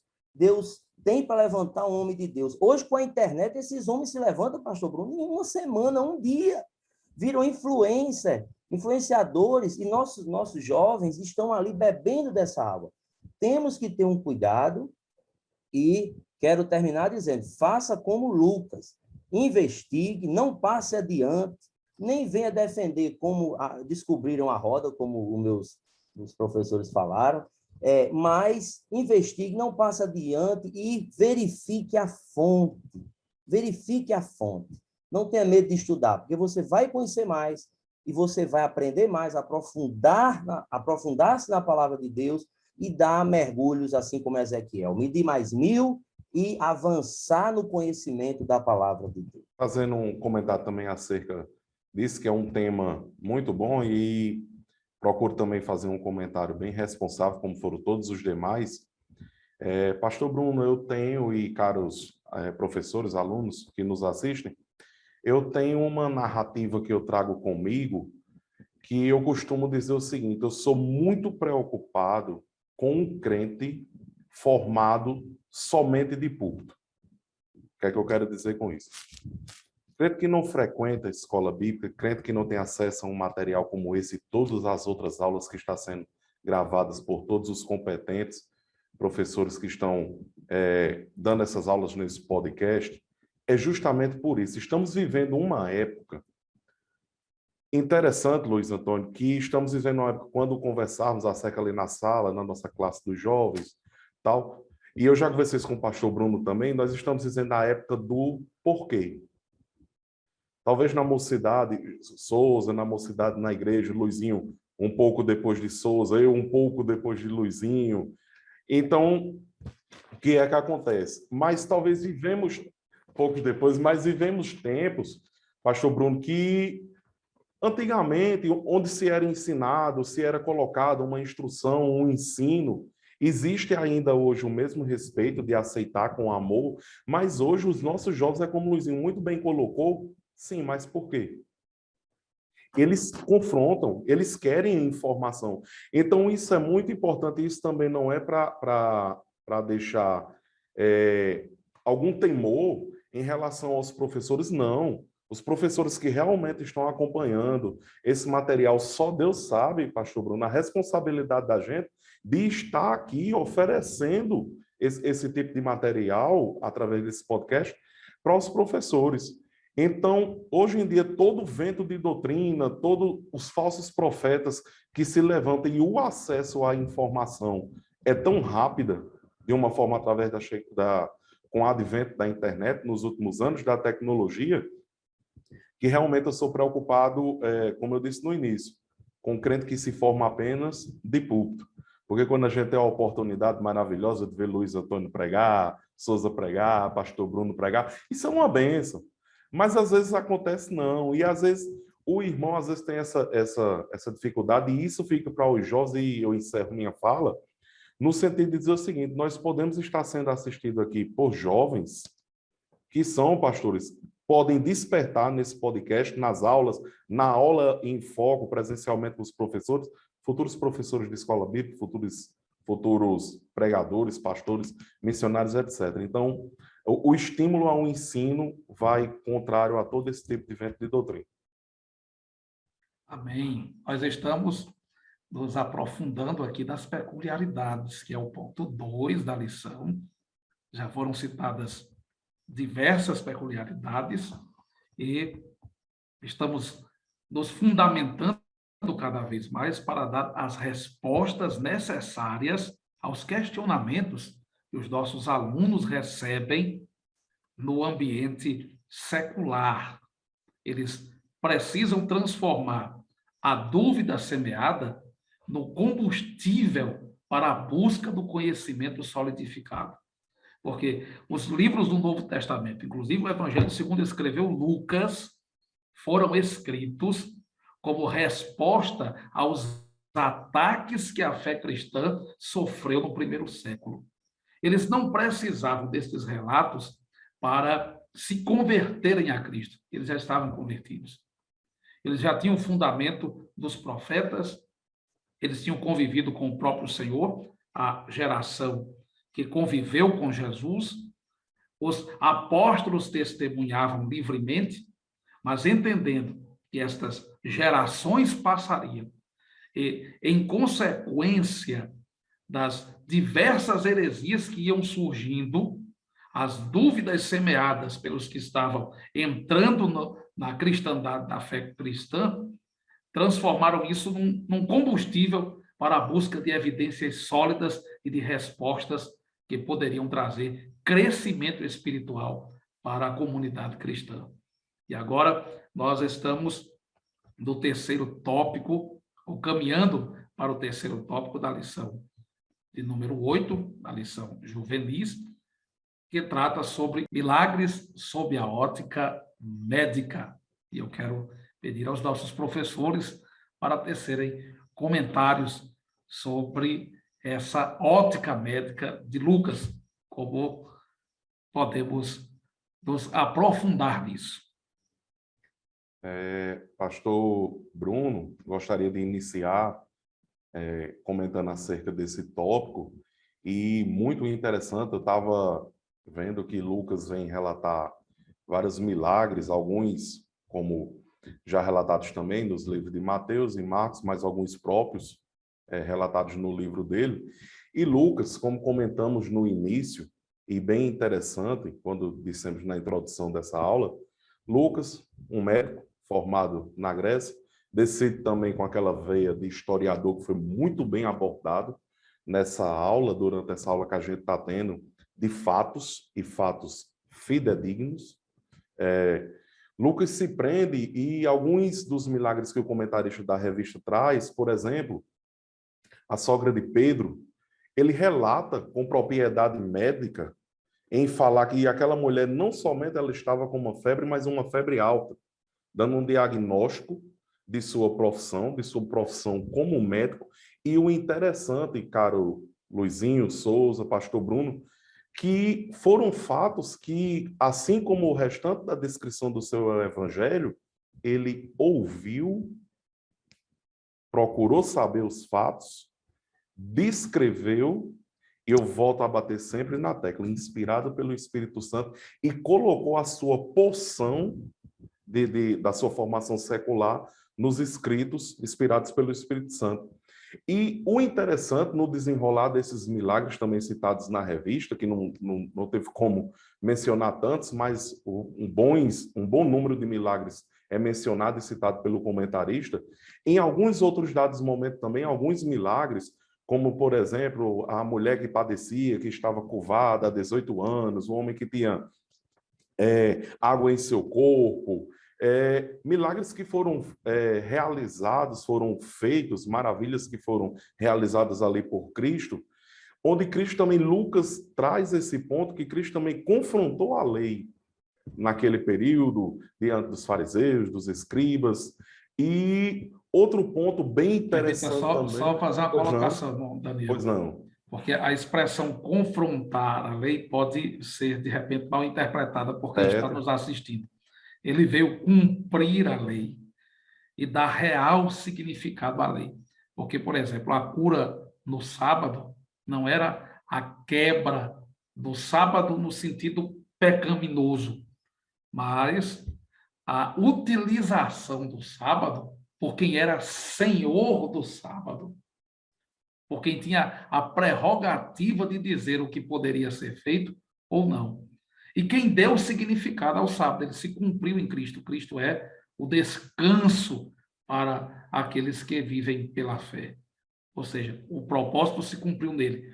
tem para levantar um homem de Deus? Hoje, com a internet, esses homens se levantam, pastor Bruno, em uma semana, um dia. Viram influenciadores, e nossos jovens estão ali bebendo dessa água. Temos que ter um cuidado e quero terminar dizendo, faça como Lucas, investigue, não passe adiante, nem venha defender como descobriram a roda, como os professores falaram, mas investigue, não passe adiante e verifique a fonte. Verifique a fonte. Não tenha medo de estudar, porque você vai conhecer mais e você vai aprender mais, aprofundar-se na palavra de Deus e dar mergulhos, assim como Ezequiel. Medir mais 1000 e avançar no conhecimento da palavra de Deus. Fazendo um comentário também acerca disso, que é um tema muito bom, e procuro também fazer um comentário bem responsável, como foram todos os demais. Pastor Bruno, eu tenho, e caros professores, alunos que nos assistem, eu tenho uma narrativa que eu trago comigo, que eu costumo dizer o seguinte: eu sou muito preocupado com um crente formado somente de púlpito. O que é que eu quero dizer com isso? Crente que não frequenta a escola bíblica, crente que não tem acesso a um material como esse e todas as outras aulas que estão sendo gravadas por todos os competentes professores que estão dando essas aulas nesse podcast, é justamente por isso. Estamos vivendo uma época interessante, Luiz Antônio, que estamos vivendo uma época, quando conversarmos acerca ali na sala, na nossa classe dos jovens, tal, e eu já conversei com o pastor Bruno também, nós estamos vivendo a época do porquê. Talvez na mocidade, Souza, na mocidade na igreja, Luizinho um pouco depois de Souza, eu um pouco depois de Luizinho. Então, o que é que acontece? Mas talvez vivemos, poucos depois, mas vivemos tempos, pastor Bruno, que antigamente, onde se era ensinado, se era colocado uma instrução, um ensino, existe ainda hoje o mesmo respeito de aceitar com amor, mas hoje os nossos jovens, como o Luizinho muito bem colocou, sim, mas por quê? Eles confrontam, eles querem informação. Então, isso é muito importante, isso também não é para deixar algum temor em relação aos professores, não. Os professores que realmente estão acompanhando esse material, só Deus sabe, pastor Bruno, a responsabilidade da gente de estar aqui oferecendo esse tipo de material, através desse podcast, para os professores. Então, hoje em dia, todo vento de doutrina, todos os falsos profetas que se levantam e o acesso à informação é tão rápida, de uma forma através com o advento da internet, nos últimos anos, da tecnologia, que realmente eu sou preocupado, como eu disse no início, com crente que se forma apenas de púlpito. Porque quando a gente tem a oportunidade maravilhosa de ver Luiz Antônio pregar, Souza pregar, pastor Bruno pregar, isso é uma bênção. Mas às vezes acontece não, e às vezes o irmão às vezes tem essa dificuldade, e isso fica para os jovens, e eu encerro minha fala, no sentido de dizer o seguinte: nós podemos estar sendo assistidos aqui por jovens que são pastores, podem despertar nesse podcast, nas aulas, na aula em foco, presencialmente com os professores, futuros professores de escola bíblica, futuros pregadores, pastores, missionários, etc. Então, o estímulo ao ensino vai contrário a todo esse tipo de vento de doutrina. Amém. Nós estamos nos aprofundando aqui nas peculiaridades, que é o ponto 2 da lição, Já foram citadas diversas peculiaridades e estamos nos fundamentando cada vez mais para dar as respostas necessárias aos questionamentos que os nossos alunos recebem no ambiente secular. Eles precisam transformar a dúvida semeada no combustível para a busca do conhecimento solidificado. Porque os livros do Novo Testamento, inclusive o Evangelho segundo escreveu Lucas, foram escritos como resposta aos ataques que a fé cristã sofreu no primeiro século. Eles não precisavam destes relatos para se converterem a Cristo. Eles já estavam convertidos. Eles já tinham o fundamento dos profetas, eles tinham convivido com o próprio Senhor, a geração que conviveu com Jesus. Os apóstolos testemunhavam livremente, mas entendendo que estas gerações passariam, e, em consequência das diversas heresias que iam surgindo, as dúvidas semeadas pelos que estavam entrando na cristandade, da fé cristã, transformaram isso num combustível para a busca de evidências sólidas e de respostas que poderiam trazer crescimento espiritual para a comunidade cristã. E agora nós estamos no terceiro tópico, ou caminhando para o terceiro tópico da lição de número 8, da lição juvenis, que trata sobre milagres sob a ótica médica. E eu quero pedir aos nossos professores para tecerem comentários sobre essa ótica médica de Lucas, como podemos nos aprofundar nisso. Pastor Bruno, gostaria de iniciar comentando acerca desse tópico, e muito interessante, eu estava vendo que Lucas vem relatar vários milagres, alguns como já relatados também nos livros de Mateus e Marcos, mas alguns próprios relatados no livro dele. E Lucas, como comentamos no início, e bem interessante, quando dissemos na introdução dessa aula, Lucas, um médico formado na Grécia, decide também com aquela veia de historiador que foi muito bem abordado nessa aula, durante essa aula que a gente está tendo, de fatos e fatos fidedignos. Lucas se prende, e alguns dos milagres que o comentarista da revista traz, por exemplo, a sogra de Pedro, ele relata com propriedade médica em falar que aquela mulher não somente ela estava com uma febre, mas uma febre alta, dando um diagnóstico de sua profissão como médico. E o interessante, caro Luizinho, Souza, pastor Bruno, que foram fatos que, assim como o restante da descrição do seu evangelho, ele ouviu, procurou saber os fatos, descreveu, e eu volto a bater sempre na tecla, inspirado pelo Espírito Santo, e colocou a sua porção da sua formação secular nos escritos inspirados pelo Espírito Santo. E o interessante no desenrolar desses milagres também citados na revista, que não teve como mencionar tantos, mas um bom número de milagres é mencionado e citado pelo comentarista. Em alguns outros dados momentos também, alguns milagres, como, por exemplo, a mulher que padecia, que estava curvada há 18 anos, o homem que tinha água em seu corpo, milagres que foram realizados, foram feitos, maravilhas que foram realizadas ali por Cristo, onde Cristo também, Lucas traz esse ponto, que Cristo também confrontou a lei naquele período, diante dos fariseus, dos escribas. E outro ponto bem interessante também... Só fazer uma colocação, Daniel. Pois não. Porque a expressão confrontar a lei pode ser, de repente, mal interpretada por quem está nos assistindo. Ele veio cumprir a lei e dar real significado à lei. Porque, por exemplo, a cura no sábado não era a quebra do sábado no sentido pecaminoso, mas a utilização do sábado por quem era senhor do sábado, por quem tinha a prerrogativa de dizer o que poderia ser feito ou não. E quem deu significado ao sábado, ele se cumpriu em Cristo. Cristo é o descanso para aqueles que vivem pela fé. Ou seja, o propósito se cumpriu nele.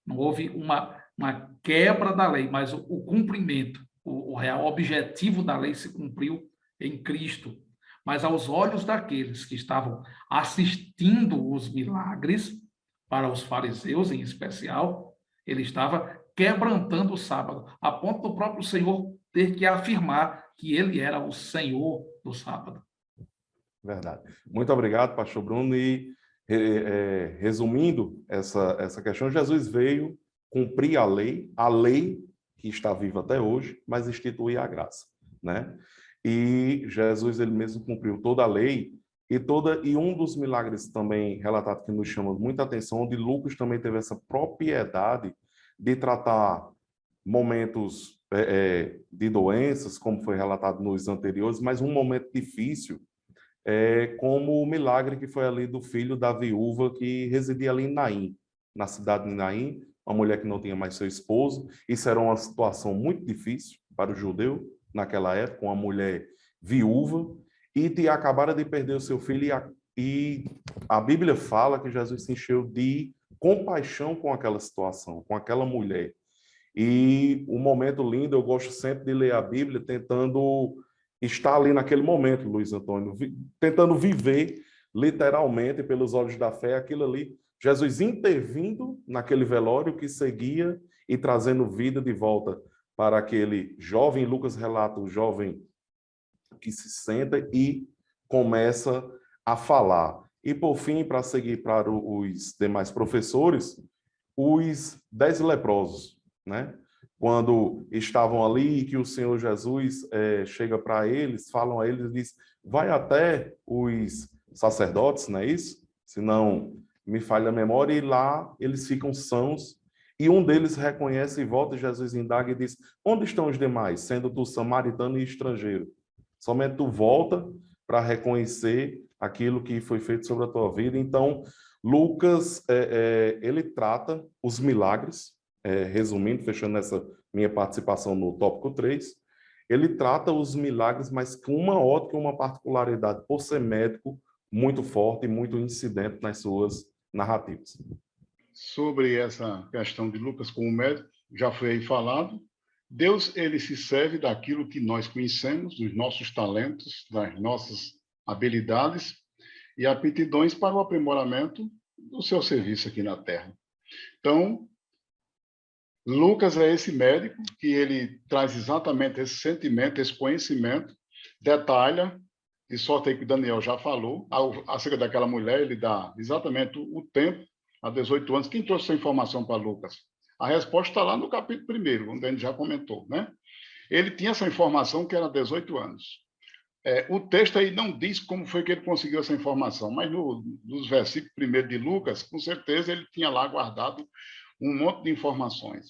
Não houve uma quebra da lei, mas o cumprimento, o real objetivo da lei se cumpriu em Cristo. Mas aos olhos daqueles que estavam assistindo os milagres, para os fariseus em especial, ele estava quebrantando o sábado, a ponto do próprio Senhor ter que afirmar que ele era o Senhor do sábado. Verdade. Muito obrigado, pastor Bruno. E resumindo essa questão, Jesus veio cumprir a lei que está viva até hoje, mas instituir a graça, né? E Jesus, ele mesmo cumpriu toda a lei e um dos milagres também relatado que nos chama muita atenção, onde Lucas também teve essa propriedade de tratar momentos de doenças, como foi relatado nos anteriores, mas um momento difícil, como o milagre que foi ali do filho da viúva que residia ali em Naim, na cidade de Naim, uma mulher que não tinha mais seu esposo. Isso era uma situação muito difícil para o judeu naquela época, uma mulher viúva, e acabara de perder o seu filho, e a Bíblia fala que Jesus se encheu de compaixão com aquela situação, com aquela mulher. E um momento lindo, eu gosto sempre de ler a Bíblia tentando estar ali naquele momento, Luiz Antônio, tentando viver literalmente pelos olhos da fé aquilo ali, Jesus intervindo naquele velório que seguia e trazendo vida de volta para aquele jovem. Lucas relata o jovem que se senta e começa a falar. E, por fim, para seguir para os demais professores, os 10 leprosos, né? Quando estavam ali, que o Senhor Jesus chega para eles, falam a eles e diz, vai até os sacerdotes, não é isso? Se não me falha a memória, e lá eles ficam sãos, e um deles reconhece e volta, Jesus indaga e diz, onde estão os demais, sendo tu samaritano e estrangeiro? Somente tu volta para reconhecer aquilo que foi feito sobre a tua vida. Então, Lucas, ele trata os milagres, resumindo, fechando essa minha participação no tópico 3, ele trata os milagres, mas com uma ótica, uma particularidade, por ser médico, muito forte e muito incidente nas suas narrativas. Sobre essa questão de Lucas como médico, já foi aí falado, Deus, ele se serve daquilo que nós conhecemos, dos nossos talentos, das nossas habilidades e aptidões para o aprimoramento do seu serviço aqui na Terra. Então, Lucas é esse médico que ele traz exatamente esse sentimento, esse conhecimento, detalha, de sorte aí que o Daniel já falou, acerca daquela mulher, ele dá exatamente o tempo, há 18 anos. Quem trouxe essa informação para Lucas? A resposta está lá no capítulo 1, onde a gente já comentou, né? Ele tinha essa informação que era 18 anos. O texto aí não diz como foi que ele conseguiu essa informação, mas nos versículos 1 de Lucas, com certeza ele tinha lá guardado um monte de informações.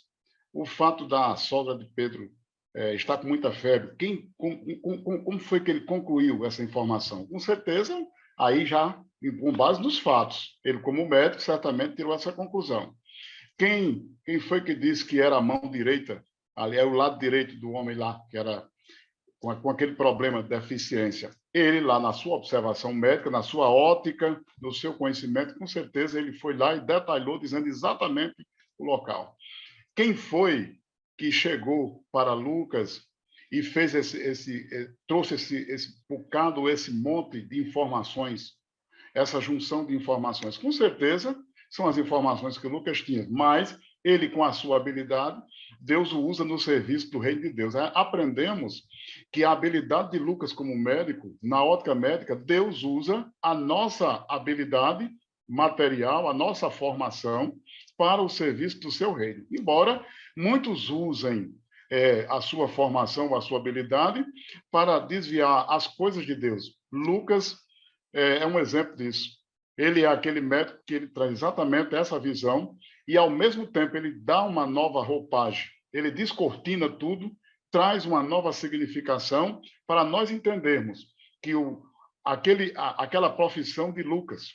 O fato da sogra de Pedro estar com muita febre, como foi que ele concluiu essa informação? Com certeza, aí já com base nos fatos. Ele, como médico, certamente tirou essa conclusão. Quem foi que disse que era a mão direita? Ali é o lado direito do homem lá, que era com aquele problema de deficiência. Ele, lá na sua observação médica, na sua ótica, no seu conhecimento, com certeza ele foi lá e detalhou, dizendo exatamente o local. Quem foi que chegou para Lucas e fez trouxe esse bocado, esse monte de informações, essa junção de informações? Com certeza são as informações que Lucas tinha, mas ele, com a sua habilidade, Deus o usa no serviço do reino de Deus. Aprendemos que a habilidade de Lucas como médico, na ótica médica, Deus usa a nossa habilidade material, a nossa formação para o serviço do seu reino. Embora muitos usem a sua formação, a sua habilidade para desviar as coisas de Deus. Lucas é um exemplo disso. Ele é aquele médico que ele traz exatamente essa visão e, ao mesmo tempo, ele dá uma nova roupagem. Ele descortina tudo, traz uma nova significação para nós entendermos que aquela profissão de Lucas,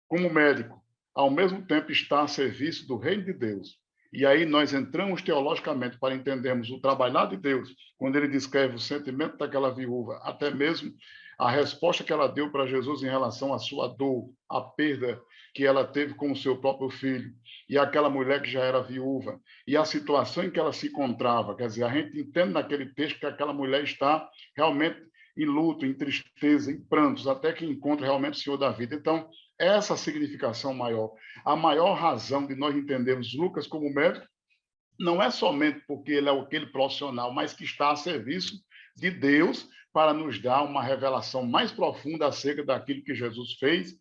como médico, ao mesmo tempo está a serviço do reino de Deus. E aí nós entramos teologicamente para entendermos o trabalhar de Deus, quando ele descreve o sentimento daquela viúva, até mesmo a resposta que ela deu para Jesus em relação à sua dor, à perda que ela teve com o seu próprio filho, e aquela mulher que já era viúva, e a situação em que ela se encontrava. Quer dizer, a gente entende naquele texto que aquela mulher está realmente em luto, em tristeza, em prantos, até que encontre realmente o Senhor da vida. Então, essa significação maior, a maior razão de nós entendermos Lucas como médico, não é somente porque ele é aquele profissional, mas que está a serviço de Deus para nos dar uma revelação mais profunda acerca daquilo que Jesus fez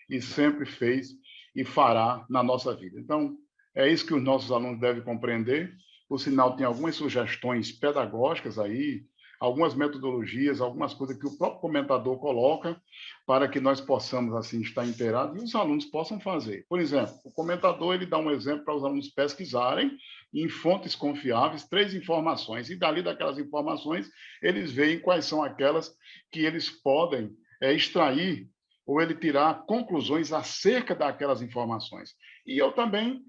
e sempre fez e fará na nossa vida. Então, é isso que os nossos alunos devem compreender. Por sinal, tem algumas sugestões pedagógicas aí, algumas metodologias, algumas coisas que o próprio comentador coloca para que nós possamos, assim, estar inteirados e os alunos possam fazer. Por exemplo, o comentador ele dá um exemplo para os alunos pesquisarem em fontes confiáveis 3 informações, e dali daquelas informações eles veem quais são aquelas que eles podem extrair ou ele tirar conclusões acerca daquelas informações. E eu também,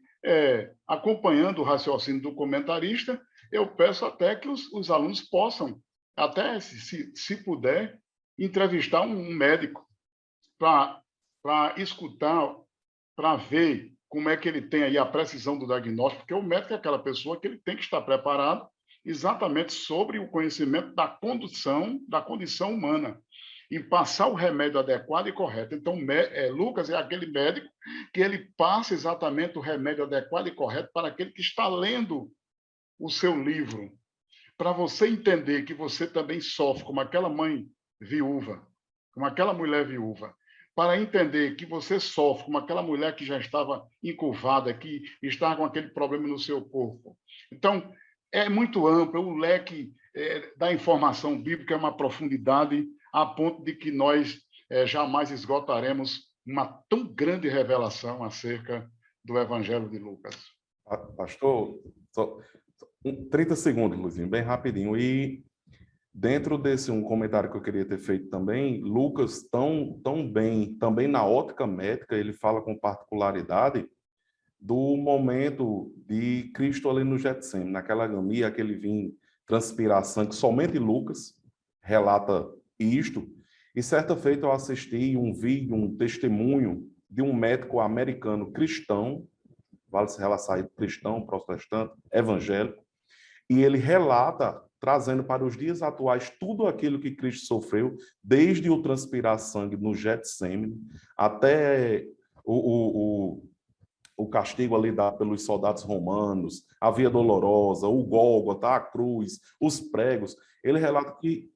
acompanhando o raciocínio do comentarista, eu peço até que os alunos possam, até se puder, entrevistar um médico para escutar, para ver como é que ele tem aí a precisão do diagnóstico, porque o médico é aquela pessoa que ele tem que estar preparado exatamente sobre o conhecimento da condição humana e passar o remédio adequado e correto. Então, Lucas é aquele médico que ele passa exatamente o remédio adequado e correto para aquele que está lendo o seu livro, para você entender que você também sofre como aquela mãe viúva, como aquela mulher viúva, para entender que você sofre como aquela mulher que já estava encurvada, que estava com aquele problema no seu corpo. Então, é muito amplo, o leque da informação bíblica é uma profundidade a ponto de que nós jamais esgotaremos uma tão grande revelação acerca do Evangelho de Lucas. Pastor, só 30 segundos, Luizinho, bem rapidinho. E dentro desse um comentário que eu queria ter feito também, Lucas, tão bem, também na ótica médica, ele fala com particularidade do momento de Cristo ali no Getsemane, naquela agonia, aquele vinho transpirar sangue, somente Lucas relata isto. E certa feita eu assisti um vídeo, um testemunho de um médico americano cristão, vale-se relação cristão, protestante, evangélico, e ele relata, trazendo para os dias atuais tudo aquilo que Cristo sofreu, desde o transpirar sangue no Getsemane até o castigo ali dado pelos soldados romanos, a via dolorosa, o Gólgota, a cruz, os pregos. Ele relata que,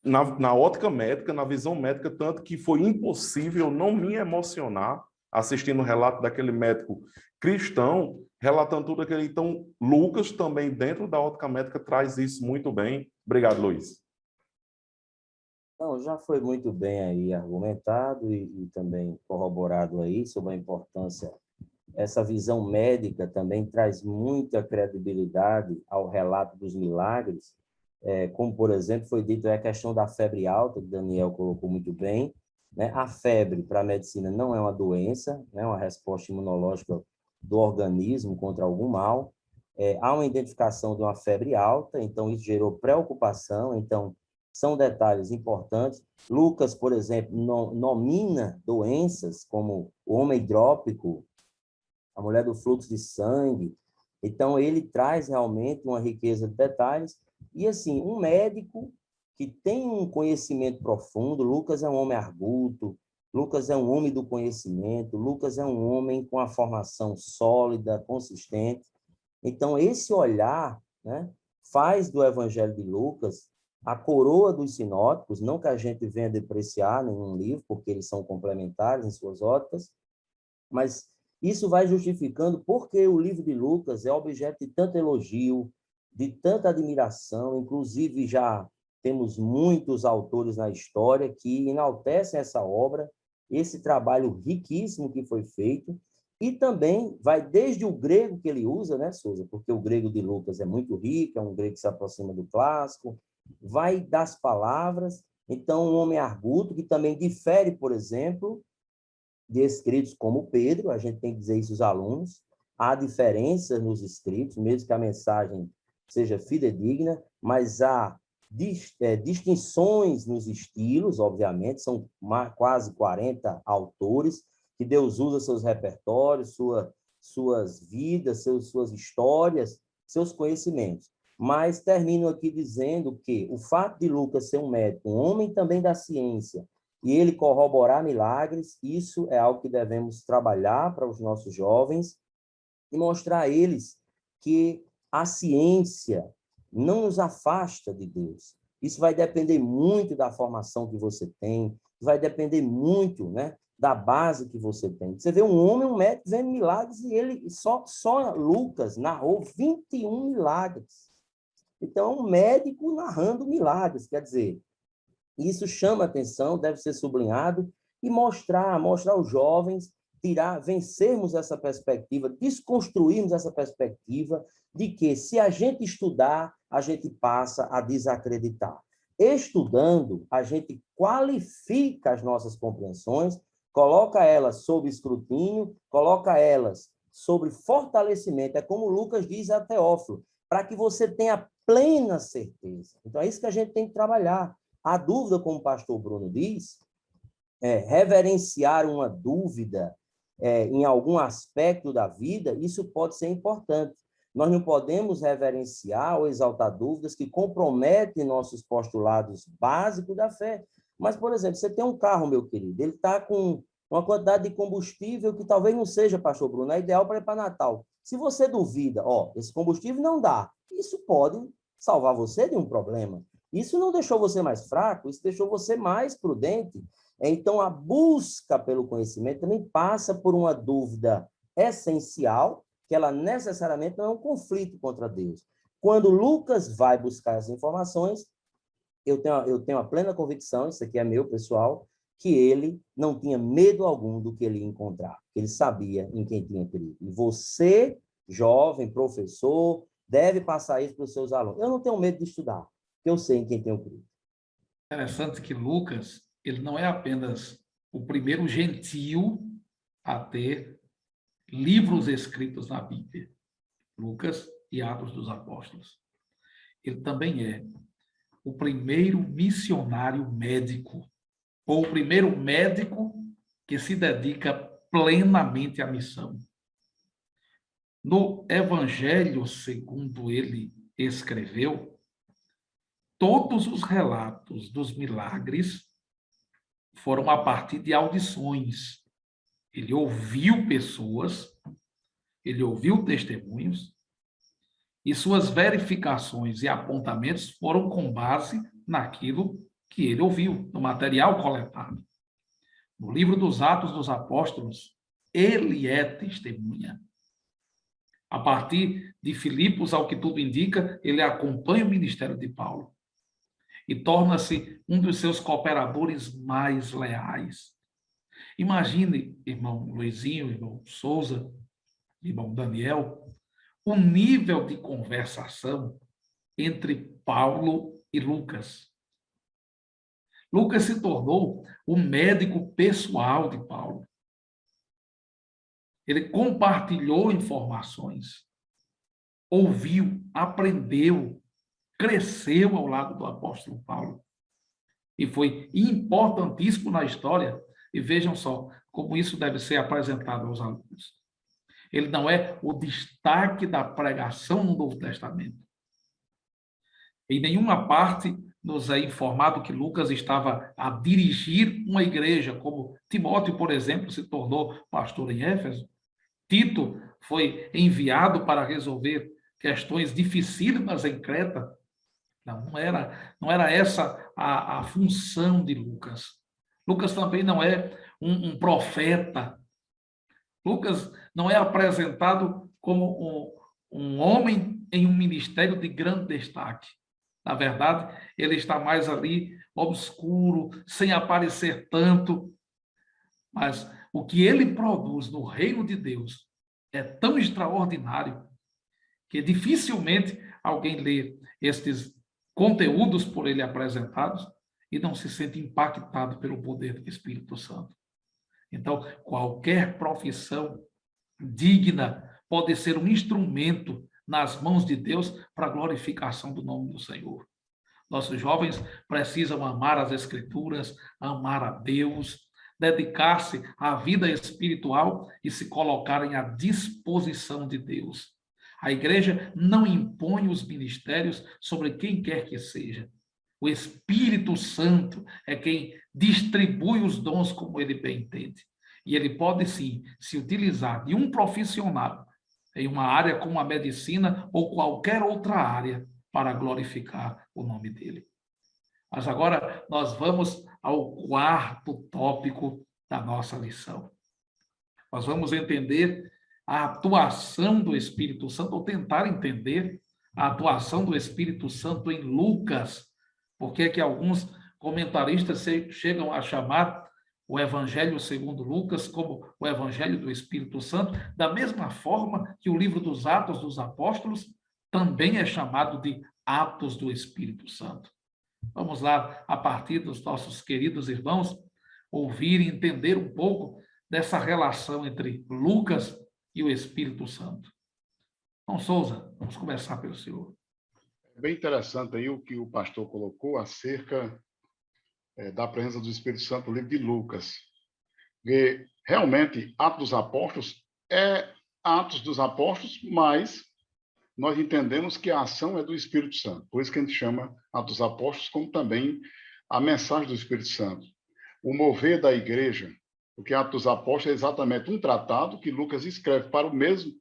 na ótica médica, na visão médica, tanto que foi impossível não me emocionar assistindo o relato daquele médico cristão, relatando tudo aquilo. Então, Lucas também, dentro da ótica médica, traz isso muito bem. Obrigado, Luiz. Não, já foi muito bem aí argumentado e também corroborado aí sobre a importância. Essa visão médica também traz muita credibilidade ao relato dos milagres, como, por exemplo, foi dito a questão da febre alta, que Daniel colocou muito bem, né? A febre, para a medicina, não é uma doença, né? É uma resposta imunológica do organismo contra algum mal. Há uma identificação de uma febre alta, então isso gerou preocupação, então são detalhes importantes. Lucas, por exemplo, nomina doenças como o homem hidrópico, a mulher do fluxo de sangue. Então, ele traz realmente uma riqueza de detalhes. E, assim, um médico que tem um conhecimento profundo, Lucas é um homem arguto, Lucas é um homem do conhecimento, Lucas é um homem com a formação sólida, consistente. Então, esse olhar, né, faz do Evangelho de Lucas a coroa dos sinóticos, não que a gente venha depreciar nenhum livro, porque eles são complementares em suas óticas, mas isso vai justificando porque o livro de Lucas é objeto de tanto elogio, de tanta admiração, inclusive já temos muitos autores na história que enaltecem essa obra, esse trabalho riquíssimo que foi feito, e também vai desde o grego que ele usa, né, Souza? Porque o grego de Lucas é muito rico, é um grego que se aproxima do clássico, vai das palavras. Então, um homem arguto, que também difere, por exemplo, de escritos como Pedro, a gente tem que dizer isso aos alunos, Há diferenças nos escritos, mesmo que a mensagem seja fidedigna, mas há distinções nos estilos, obviamente, são quase 40 autores, que Deus usa seus repertórios, suas vidas, suas histórias, seus conhecimentos. Mas termino aqui dizendo que o fato de Lucas ser um médico, um homem também da ciência, e ele corroborar milagres, isso é algo que devemos trabalhar para os nossos jovens e mostrar a eles que a ciência não nos afasta de Deus. Isso vai depender muito da formação que você tem, vai depender muito, né, da base que você tem. Você vê um homem, um médico, vendo milagres, e ele só Lucas narrou 21 milagres. Então, um médico narrando milagres, quer dizer, isso chama atenção, deve ser sublinhado, e mostrar aos jovens, vencermos essa perspectiva, desconstruirmos essa perspectiva de que, se a gente estudar, a gente passa a desacreditar. Estudando, a gente qualifica as nossas compreensões, coloca elas sob escrutínio, coloca elas sobre fortalecimento. É como Lucas diz a Teófilo, para que você tenha plena certeza. Então, é isso que a gente tem que trabalhar. A dúvida, como o pastor Bruno diz, reverenciar uma dúvida em algum aspecto da vida, isso pode ser importante. Nós não podemos reverenciar ou exaltar dúvidas que comprometem nossos postulados básicos da fé. Mas, por exemplo, você tem um carro, meu querido, ele está com uma quantidade de combustível que talvez não seja, pastor Bruno, é ideal para ir para Natal. Se você duvida, esse combustível não dá, isso pode salvar você de um problema. Isso não deixou você mais fraco, isso deixou você mais prudente. Então, a busca pelo conhecimento também passa por uma dúvida essencial, que ela necessariamente não é um conflito contra Deus. Quando Lucas vai buscar as informações, eu tenho a plena convicção, isso aqui é meu, pessoal, que ele não tinha medo algum do que ele ia encontrar. Ele sabia em quem tinha crido. E você, jovem, professor, deve passar isso para os seus alunos. Eu não tenho medo de estudar, porque eu sei em quem tenho crido. Interessante que Lucas, ele não é apenas o primeiro gentio a ter livros escritos na Bíblia. Lucas e Atos dos Apóstolos. Ele também é o primeiro missionário médico, ou o primeiro médico que se dedica plenamente à missão. No Evangelho, segundo ele escreveu, todos os relatos dos milagres foram a partir de audições. Ele ouviu pessoas, ele ouviu testemunhos, e suas verificações e apontamentos foram com base naquilo que ele ouviu, no material coletado. No livro dos Atos dos Apóstolos, ele é testemunha. A partir de Filipos, ao que tudo indica, ele acompanha o ministério de Paulo e torna-se um dos seus cooperadores mais leais. Imagine, irmão Luizinho, irmão Souza, irmão Daniel, o nível de conversação entre Paulo e Lucas. Lucas se tornou o médico pessoal de Paulo. Ele compartilhou informações, ouviu, aprendeu, cresceu ao lado do apóstolo Paulo. E foi importantíssimo na história. E vejam só como isso deve ser apresentado aos alunos. Ele não é o destaque da pregação no Novo Testamento. Em nenhuma parte nos é informado que Lucas estava a dirigir uma igreja, como Timóteo, por exemplo, se tornou pastor em Éfeso. Tito foi enviado para resolver questões dificílimas em Creta. Não era essa a função de Lucas. Lucas também não é um profeta. Lucas não é apresentado como um homem em um ministério de grande destaque. Na verdade, ele está mais ali, obscuro, sem aparecer tanto. Mas o que ele produz no reino de Deus é tão extraordinário que dificilmente alguém lê estes conteúdos por ele apresentados e não se sente impactado pelo poder do Espírito Santo. Então, qualquer profissão digna pode ser um instrumento nas mãos de Deus para a glorificação do nome do Senhor. Nossos jovens precisam amar as Escrituras, amar a Deus, dedicar-se à vida espiritual e se colocarem à disposição de Deus. A igreja não impõe os ministérios sobre quem quer que seja. O Espírito Santo é quem distribui os dons como ele bem entende. E ele pode, sim, se utilizar de um profissional em uma área como a medicina ou qualquer outra área para glorificar o nome dele. Mas agora nós vamos ao quarto tópico da nossa lição. Nós vamos entender a atuação do Espírito Santo, ou tentar entender a atuação do Espírito Santo em Lucas, porque é que alguns comentaristas chegam a chamar o Evangelho segundo Lucas como o Evangelho do Espírito Santo, da mesma forma que o livro dos Atos dos Apóstolos também é chamado de Atos do Espírito Santo. Vamos lá, a partir dos nossos queridos irmãos, ouvir e entender um pouco dessa relação entre Lucas e o Espírito Santo. Então, Souza, vamos começar pelo senhor. É bem interessante aí o que o pastor colocou acerca da presença do Espírito Santo no livro de Lucas. E, realmente, Atos dos Apóstolos é Atos dos Apóstolos, mas nós entendemos que a ação é do Espírito Santo. Por isso que a gente chama Atos dos Apóstolos, como também a mensagem do Espírito Santo. O mover da igreja, porque Atos dos Apóstolos é exatamente um tratado que Lucas escreve para o mesmo,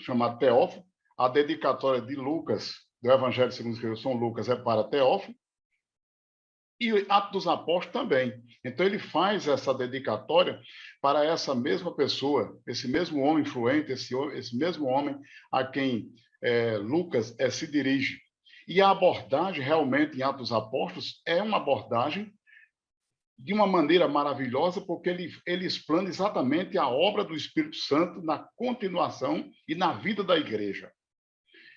chamado Teófilo. A dedicatória de Lucas, do Evangelho segundo escreveu São Lucas, é para Teófilo. E o Atos dos Apóstolos também. Então, ele faz essa dedicatória para essa mesma pessoa, esse mesmo homem influente, esse mesmo homem a quem Lucas se dirige. E a abordagem, realmente, em Atos dos Apóstolos, é uma abordagem de uma maneira maravilhosa, porque ele explana exatamente a obra do Espírito Santo na continuação e na vida da igreja.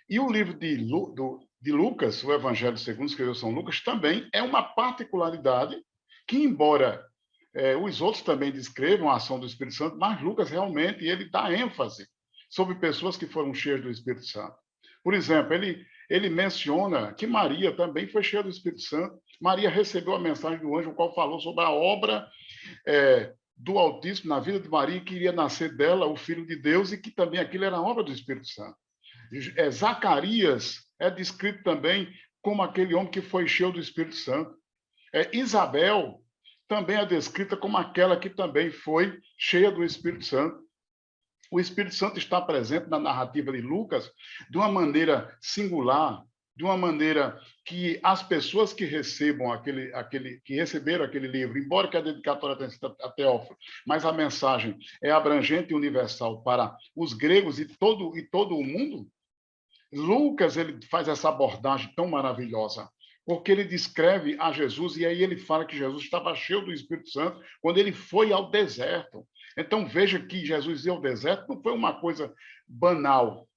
E o livro de Lucas, o Evangelho segundo escreveu São Lucas, também é uma particularidade que, embora os outros também descrevam a ação do Espírito Santo, mas Lucas realmente ele dá ênfase sobre pessoas que foram cheias do Espírito Santo. Por exemplo, ele menciona que Maria também foi cheia do Espírito Santo. Maria recebeu a mensagem do anjo, o qual falou sobre a obra do Altíssimo na vida de Maria, que iria nascer dela o Filho de Deus, e que também aquilo era a obra do Espírito Santo. Zacarias é descrito também como aquele homem que foi cheio do Espírito Santo. Isabel também é descrita como aquela que também foi cheia do Espírito Santo. O Espírito Santo está presente na narrativa de Lucas de uma maneira singular, de uma maneira que as pessoas que receberam aquele livro, embora que a dedicatória tenha sido a Teófilo, mas a mensagem é abrangente e universal para os gregos e todo o mundo. Lucas ele faz essa abordagem tão maravilhosa, porque ele descreve a Jesus, e aí ele fala que Jesus estava cheio do Espírito Santo quando ele foi ao deserto. Então, veja que Jesus ir ao deserto não foi uma coisa banal,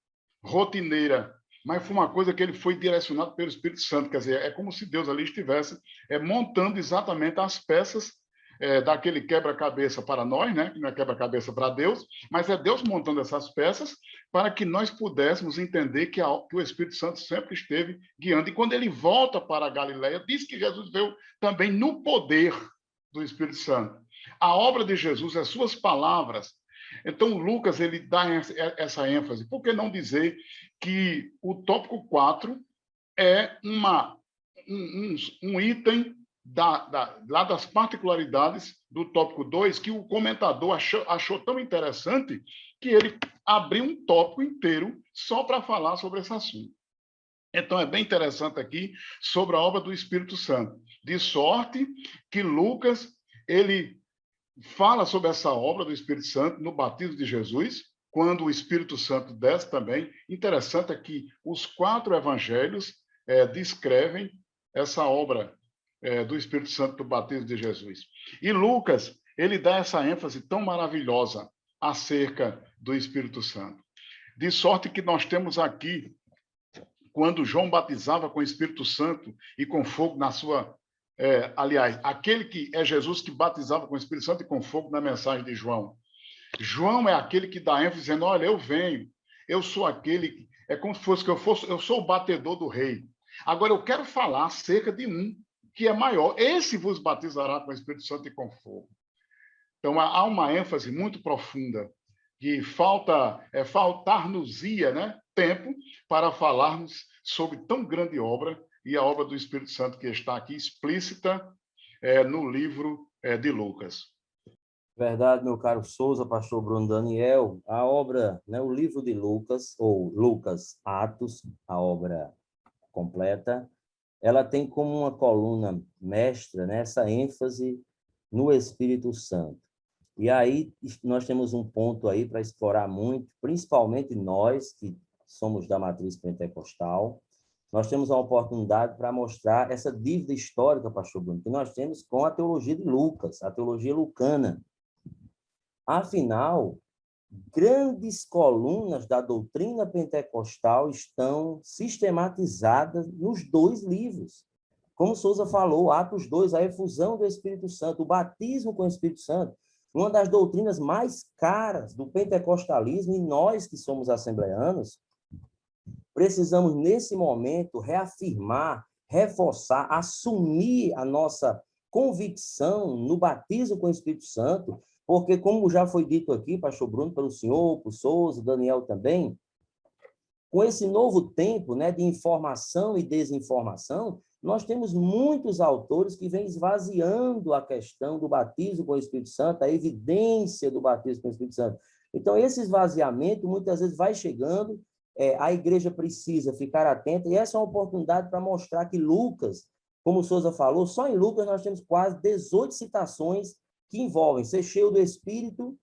rotineira, mas foi uma coisa que ele foi direcionado pelo Espírito Santo. Quer dizer, é como se Deus ali estivesse montando exatamente as peças daquele quebra-cabeça para nós, né? Que não é quebra-cabeça para Deus, mas é Deus montando essas peças para que nós pudéssemos entender que o Espírito Santo sempre esteve guiando. E quando ele volta para a Galileia, diz que Jesus veio também no poder do Espírito Santo. A obra de Jesus, as suas palavras. Então, Lucas ele dá essa ênfase. Por que não dizer que o tópico 4 é um item lá das particularidades do tópico 2, que o comentador achou tão interessante que ele abriu um tópico inteiro só para falar sobre esse assunto. Então, é bem interessante aqui sobre a obra do Espírito Santo. De sorte que Lucas, ele fala sobre essa obra do Espírito Santo no batismo de Jesus, quando o Espírito Santo desce também. Interessante é que os 4 evangelhos descrevem essa obra do Espírito Santo do batismo de Jesus. E Lucas, ele dá essa ênfase tão maravilhosa acerca do Espírito Santo. De sorte que nós temos aqui, quando João batizava com o Espírito Santo e com fogo na sua... aliás, aquele que é Jesus que batizava com o Espírito Santo e com fogo na mensagem de João. João é aquele que dá ênfase dizendo, olha, eu venho, eu sou aquele, é como se fosse que eu sou o batedor do rei. Agora, eu quero falar acerca de um que é maior. Esse vos batizará com o Espírito Santo e com fogo. Então, há uma ênfase muito profunda que faltar-nos-ia, né, tempo para falarmos sobre tão grande obra e a obra do Espírito Santo que está aqui explícita no livro de Lucas. Verdade, meu caro Souza, pastor Bruno Daniel, a obra, né, o livro de Lucas, ou Lucas Atos, a obra completa, ela tem como uma coluna mestra, né, essa ênfase no Espírito Santo. E aí nós temos um ponto aí para explorar muito, principalmente nós que somos da matriz pentecostal, nós temos a oportunidade para mostrar essa dívida histórica, pastor Bruno, que nós temos com a teologia de Lucas, a teologia lucana. Afinal, grandes colunas da doutrina pentecostal estão sistematizadas nos dois livros. Como Souza falou, Atos 2, a efusão do Espírito Santo, o batismo com o Espírito Santo, uma das doutrinas mais caras do pentecostalismo, e nós que somos assembleanos, precisamos, nesse momento, reafirmar, reforçar, assumir a nossa convicção no batismo com o Espírito Santo, porque, como já foi dito aqui, pastor Bruno, pelo senhor, por Souza, Daniel também, com esse novo tempo, né, de informação e desinformação, nós temos muitos autores que vêm esvaziando a questão do batismo com o Espírito Santo, a evidência do batismo com o Espírito Santo. Então, esse esvaziamento, muitas vezes, vai chegando, a igreja precisa ficar atenta, e essa é uma oportunidade para mostrar que Lucas, como o Souza falou, só em Lucas nós temos quase 18 citações que envolvem ser cheio do Espírito,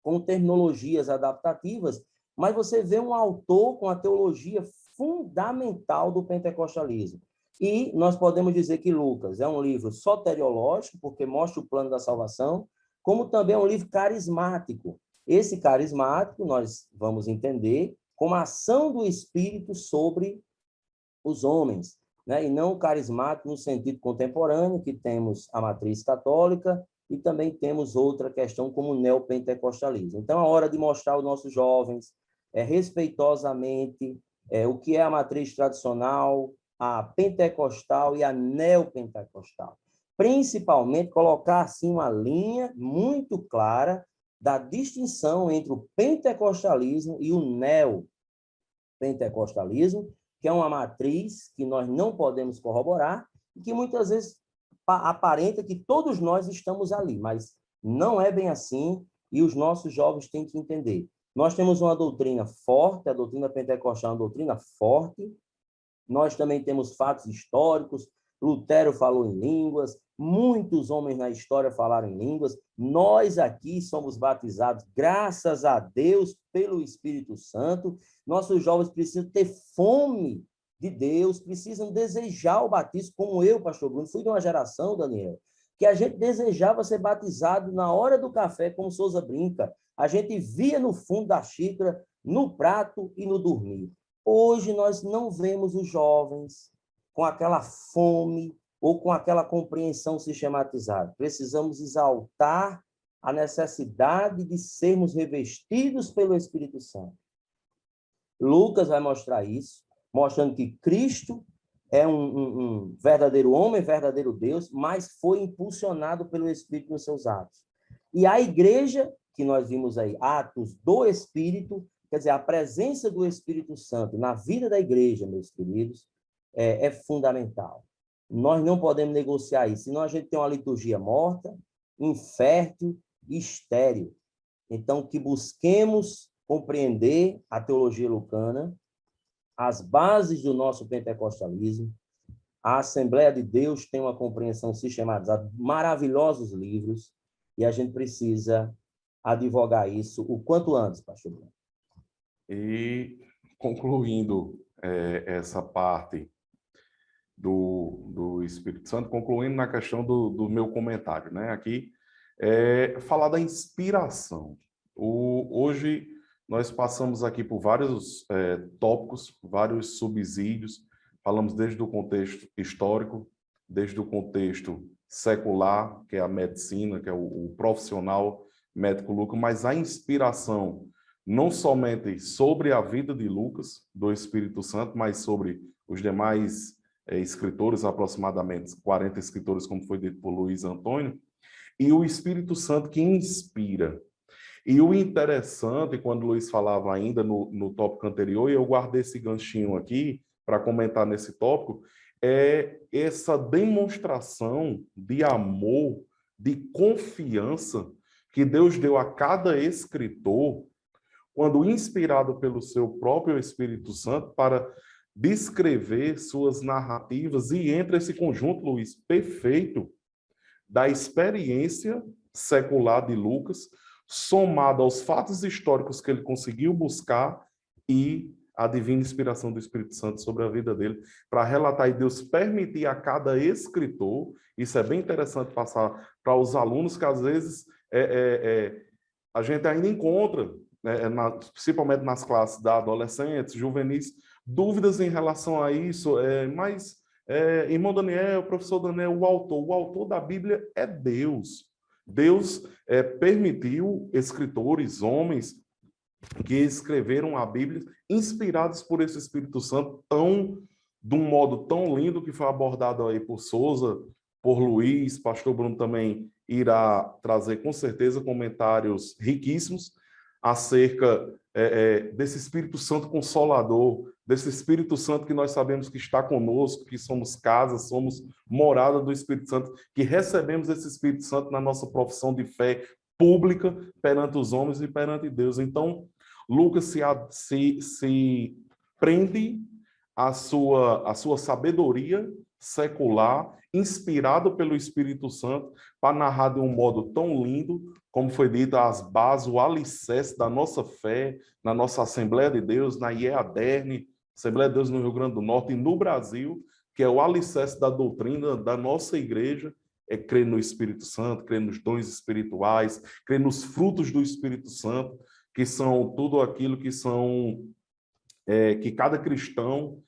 com terminologias adaptativas, mas você vê um autor com a teologia fundamental do pentecostalismo. E nós podemos dizer que Lucas é um livro soteriológico, porque mostra o plano da salvação, como também é um livro carismático. Esse carismático nós vamos entender como a ação do Espírito sobre os homens, né? E não carismático no sentido contemporâneo, que temos a matriz católica, e também temos outra questão como o neopentecostalismo. Então, é hora de mostrar aos nossos jovens, respeitosamente, o que é a matriz tradicional, a pentecostal e a neopentecostal. Principalmente, colocar, assim, uma linha muito clara da distinção entre o pentecostalismo e o neopentecostalismo, que é uma matriz que nós não podemos corroborar e que muitas vezes aparenta que todos nós estamos ali, mas não é bem assim, e os nossos jovens têm que entender. Nós temos uma doutrina forte, a doutrina pentecostal é uma doutrina forte, nós também temos fatos históricos, Lutero falou em línguas, muitos homens na história falaram em línguas, nós aqui somos batizados, graças a Deus, pelo Espírito Santo, nossos jovens precisam ter fome de Deus, precisam desejar o batismo, como eu, pastor Bruno, fui de uma geração, Daniel, que a gente desejava ser batizado na hora do café, como Souza brinca, a gente via no fundo da xícara, no prato e no dormir. Hoje nós não vemos os jovens com aquela fome ou com aquela compreensão sistematizada. Precisamos exaltar a necessidade de sermos revestidos pelo Espírito Santo. Lucas vai mostrar isso, mostrando que Cristo é um verdadeiro homem, verdadeiro Deus, mas foi impulsionado pelo Espírito nos seus atos. E a igreja, que nós vimos aí, atos do Espírito, quer dizer, a presença do Espírito Santo na vida da igreja, meus queridos, é fundamental. Nós não podemos negociar isso, senão a gente tem uma liturgia morta, infértil e estéril. Então, que busquemos compreender a teologia lucana, as bases do nosso pentecostalismo. A Assembleia de Deus tem uma compreensão sistematizada, maravilhosos livros, e a gente precisa advogar isso o quanto antes, pastor Bruno. E concluindo essa parte do Espírito Santo, concluindo na questão do meu comentário, né? Aqui, falar da inspiração. Hoje, nós passamos aqui por vários tópicos, vários subsídios, falamos desde o contexto histórico, desde o contexto secular, que é a medicina, que é o profissional médico Lucas, mas a inspiração não somente sobre a vida de Lucas, do Espírito Santo, mas sobre os demais escritores, aproximadamente 40 escritores, como foi dito por Luiz Antônio, e o Espírito Santo que inspira. E o interessante, quando o Luiz falava ainda no tópico anterior, e eu guardei esse ganchinho aqui para comentar nesse tópico, é essa demonstração de amor, de confiança que Deus deu a cada escritor, quando inspirado pelo seu próprio Espírito Santo, para descrever suas narrativas, e entre esse conjunto, Luiz, perfeito, da experiência secular de Lucas, somado aos fatos históricos que ele conseguiu buscar e a divina inspiração do Espírito Santo sobre a vida dele, para relatar e Deus permitir a cada escritor, isso é bem interessante passar para os alunos, que às vezes a gente ainda encontra, principalmente nas classes da adolescentes, juvenis, dúvidas em relação a isso, mas, irmão Daniel, professor Daniel, o autor da Bíblia é Deus. Deus permitiu escritores, homens, que escreveram a Bíblia, inspirados por esse Espírito Santo, de um modo tão lindo, que foi abordado aí por Souza, por Luiz, pastor Bruno também irá trazer com certeza comentários riquíssimos acerca desse Espírito Santo consolador, desse Espírito Santo que nós sabemos que está conosco, que somos casa, somos morada do Espírito Santo, que recebemos esse Espírito Santo na nossa profissão de fé pública perante os homens e perante Deus. Então, Lucas se prende à sua sabedoria secular, inspirado pelo Espírito Santo, para narrar de um modo tão lindo, como foi dito, as bases, o alicerce da nossa fé, na nossa Assembleia de Deus, na IEADERN, Assembleia de Deus no Rio Grande do Norte e no Brasil, que é o alicerce da doutrina da nossa igreja, é crer no Espírito Santo, crer nos dons espirituais, crer nos frutos do Espírito Santo, que são tudo aquilo que que cada cristão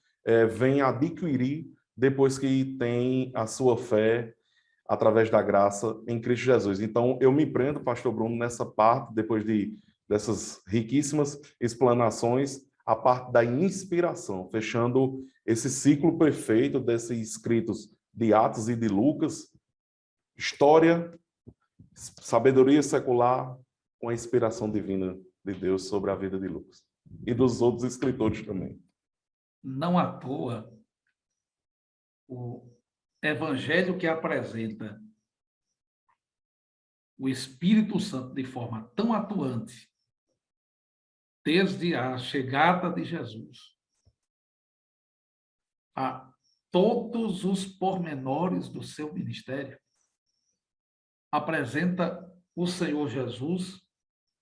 vem adquirir depois que tem a sua fé através da graça em Cristo Jesus. Então, eu me prendo, pastor Bruno, nessa parte, depois dessas riquíssimas explanações, a parte da inspiração, fechando esse ciclo perfeito desses escritos de Atos e de Lucas, história, sabedoria secular, com a inspiração divina de Deus sobre a vida de Lucas. E dos outros escritores também. Não à toa, o evangelho que apresenta o Espírito Santo de forma tão atuante, desde a chegada de Jesus, a todos os pormenores do seu ministério, apresenta o Senhor Jesus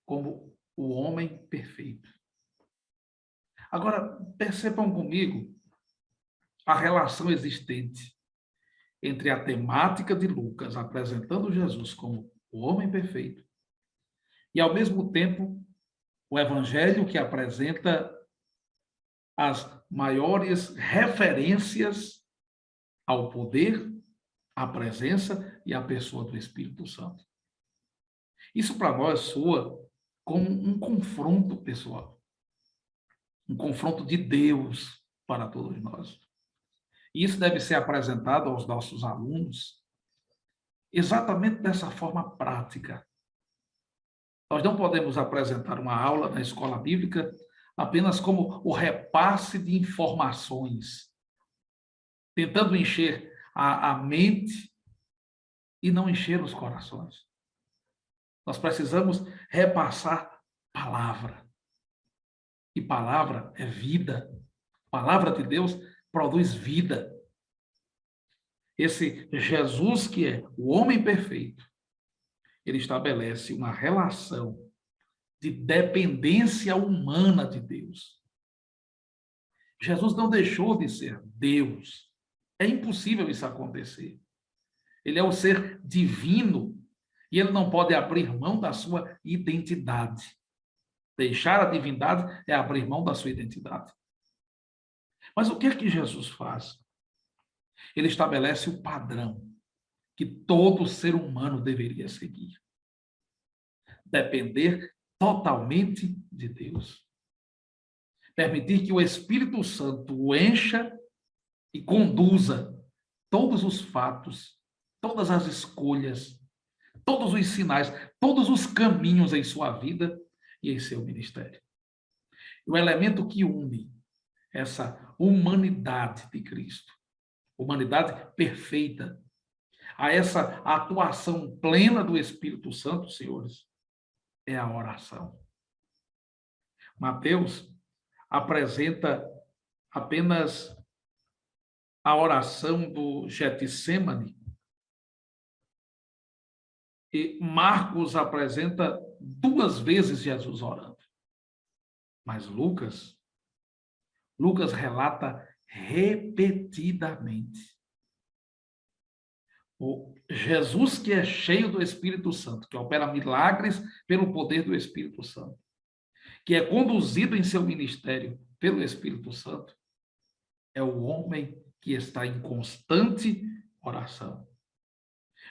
como o homem perfeito. Agora, percebam comigo a relação existente entre a temática de Lucas, apresentando Jesus como o homem perfeito, e, ao mesmo tempo, o evangelho que apresenta as maiores referências ao poder, à presença e à pessoa do Espírito Santo. Isso, para nós, soa como um confronto pessoal, um confronto de Deus para todos nós. E isso deve ser apresentado aos nossos alunos exatamente dessa forma prática. Nós não podemos apresentar uma aula na escola bíblica apenas como o repasse de informações, tentando encher a mente e não encher os corações. Nós precisamos repassar palavra. E palavra é vida. Palavra de Deus produz vida. Esse Jesus, que é o homem perfeito, ele estabelece uma relação de dependência humana de Deus. Jesus não deixou de ser Deus. É impossível isso acontecer. Ele é o ser divino e ele não pode abrir mão da sua identidade. Deixar a divindade é abrir mão da sua identidade. Mas o que é que Jesus faz? Ele estabelece o padrão que todo ser humano deveria seguir. depender totalmente de Deus. Permitir que o Espírito Santo o encha e conduza todos os fatos, todas as escolhas, todos os sinais, todos os caminhos em sua vida e em seu ministério. O elemento que une essa humanidade de Cristo, humanidade perfeita, a essa atuação plena do Espírito Santo, senhores, é a oração. Mateus apresenta apenas a oração do Getsêmani, e Marcos apresenta 2 vezes Jesus orando. Mas Lucas relata repetidamente. O Jesus que é cheio do Espírito Santo, que opera milagres pelo poder do Espírito Santo, que é conduzido em seu ministério pelo Espírito Santo, é o homem que está em constante oração.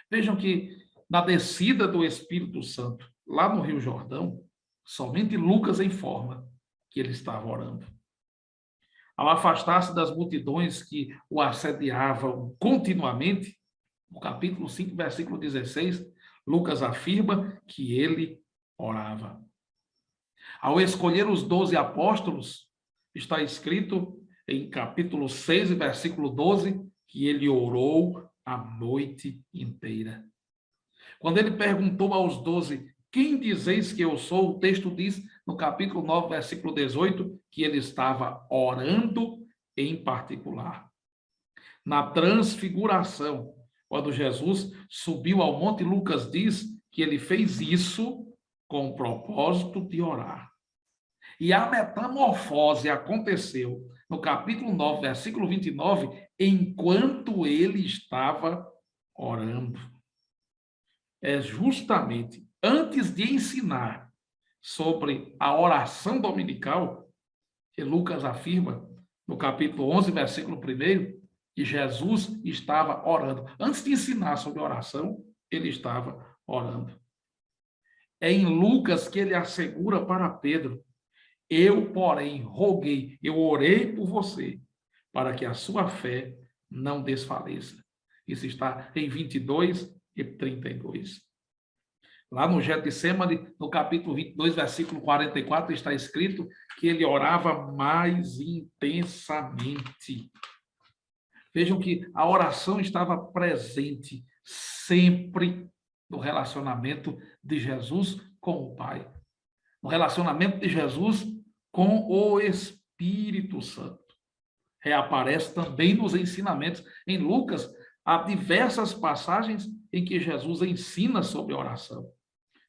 Vejam que na descida do Espírito Santo, lá no Rio Jordão, somente Lucas informa que ele estava orando. Ao afastar-se das multidões que o assediavam continuamente, no capítulo 5, versículo 16, Lucas afirma que ele orava. Ao escolher os 12 apóstolos, está escrito em capítulo 6, versículo 12, que ele orou a noite inteira. Quando ele perguntou aos 12, quem dizeis que eu sou? O texto diz, no capítulo 9, versículo 18, que ele estava orando em particular. Na transfiguração, quando Jesus subiu ao monte, Lucas diz que ele fez isso com o propósito de orar. E a metamorfose aconteceu no capítulo 9, versículo 29, enquanto ele estava orando. É justamente antes de ensinar sobre a oração dominical, que Lucas afirma, no capítulo 11, versículo 1, que Jesus estava orando. Antes de ensinar sobre oração, ele estava orando. É em Lucas que ele assegura para Pedro, eu, porém, roguei, eu orei por você, para que a sua fé não desfaleça. Isso está em 22 e 32. Lá no Getsêmani, no capítulo 22, versículo 44, está escrito que ele orava mais intensamente. Vejam que a oração estava presente sempre no relacionamento de Jesus com o Pai. No relacionamento de Jesus com o Espírito Santo. Reaparece também nos ensinamentos. Em Lucas, há diversas passagens em que Jesus ensina sobre oração.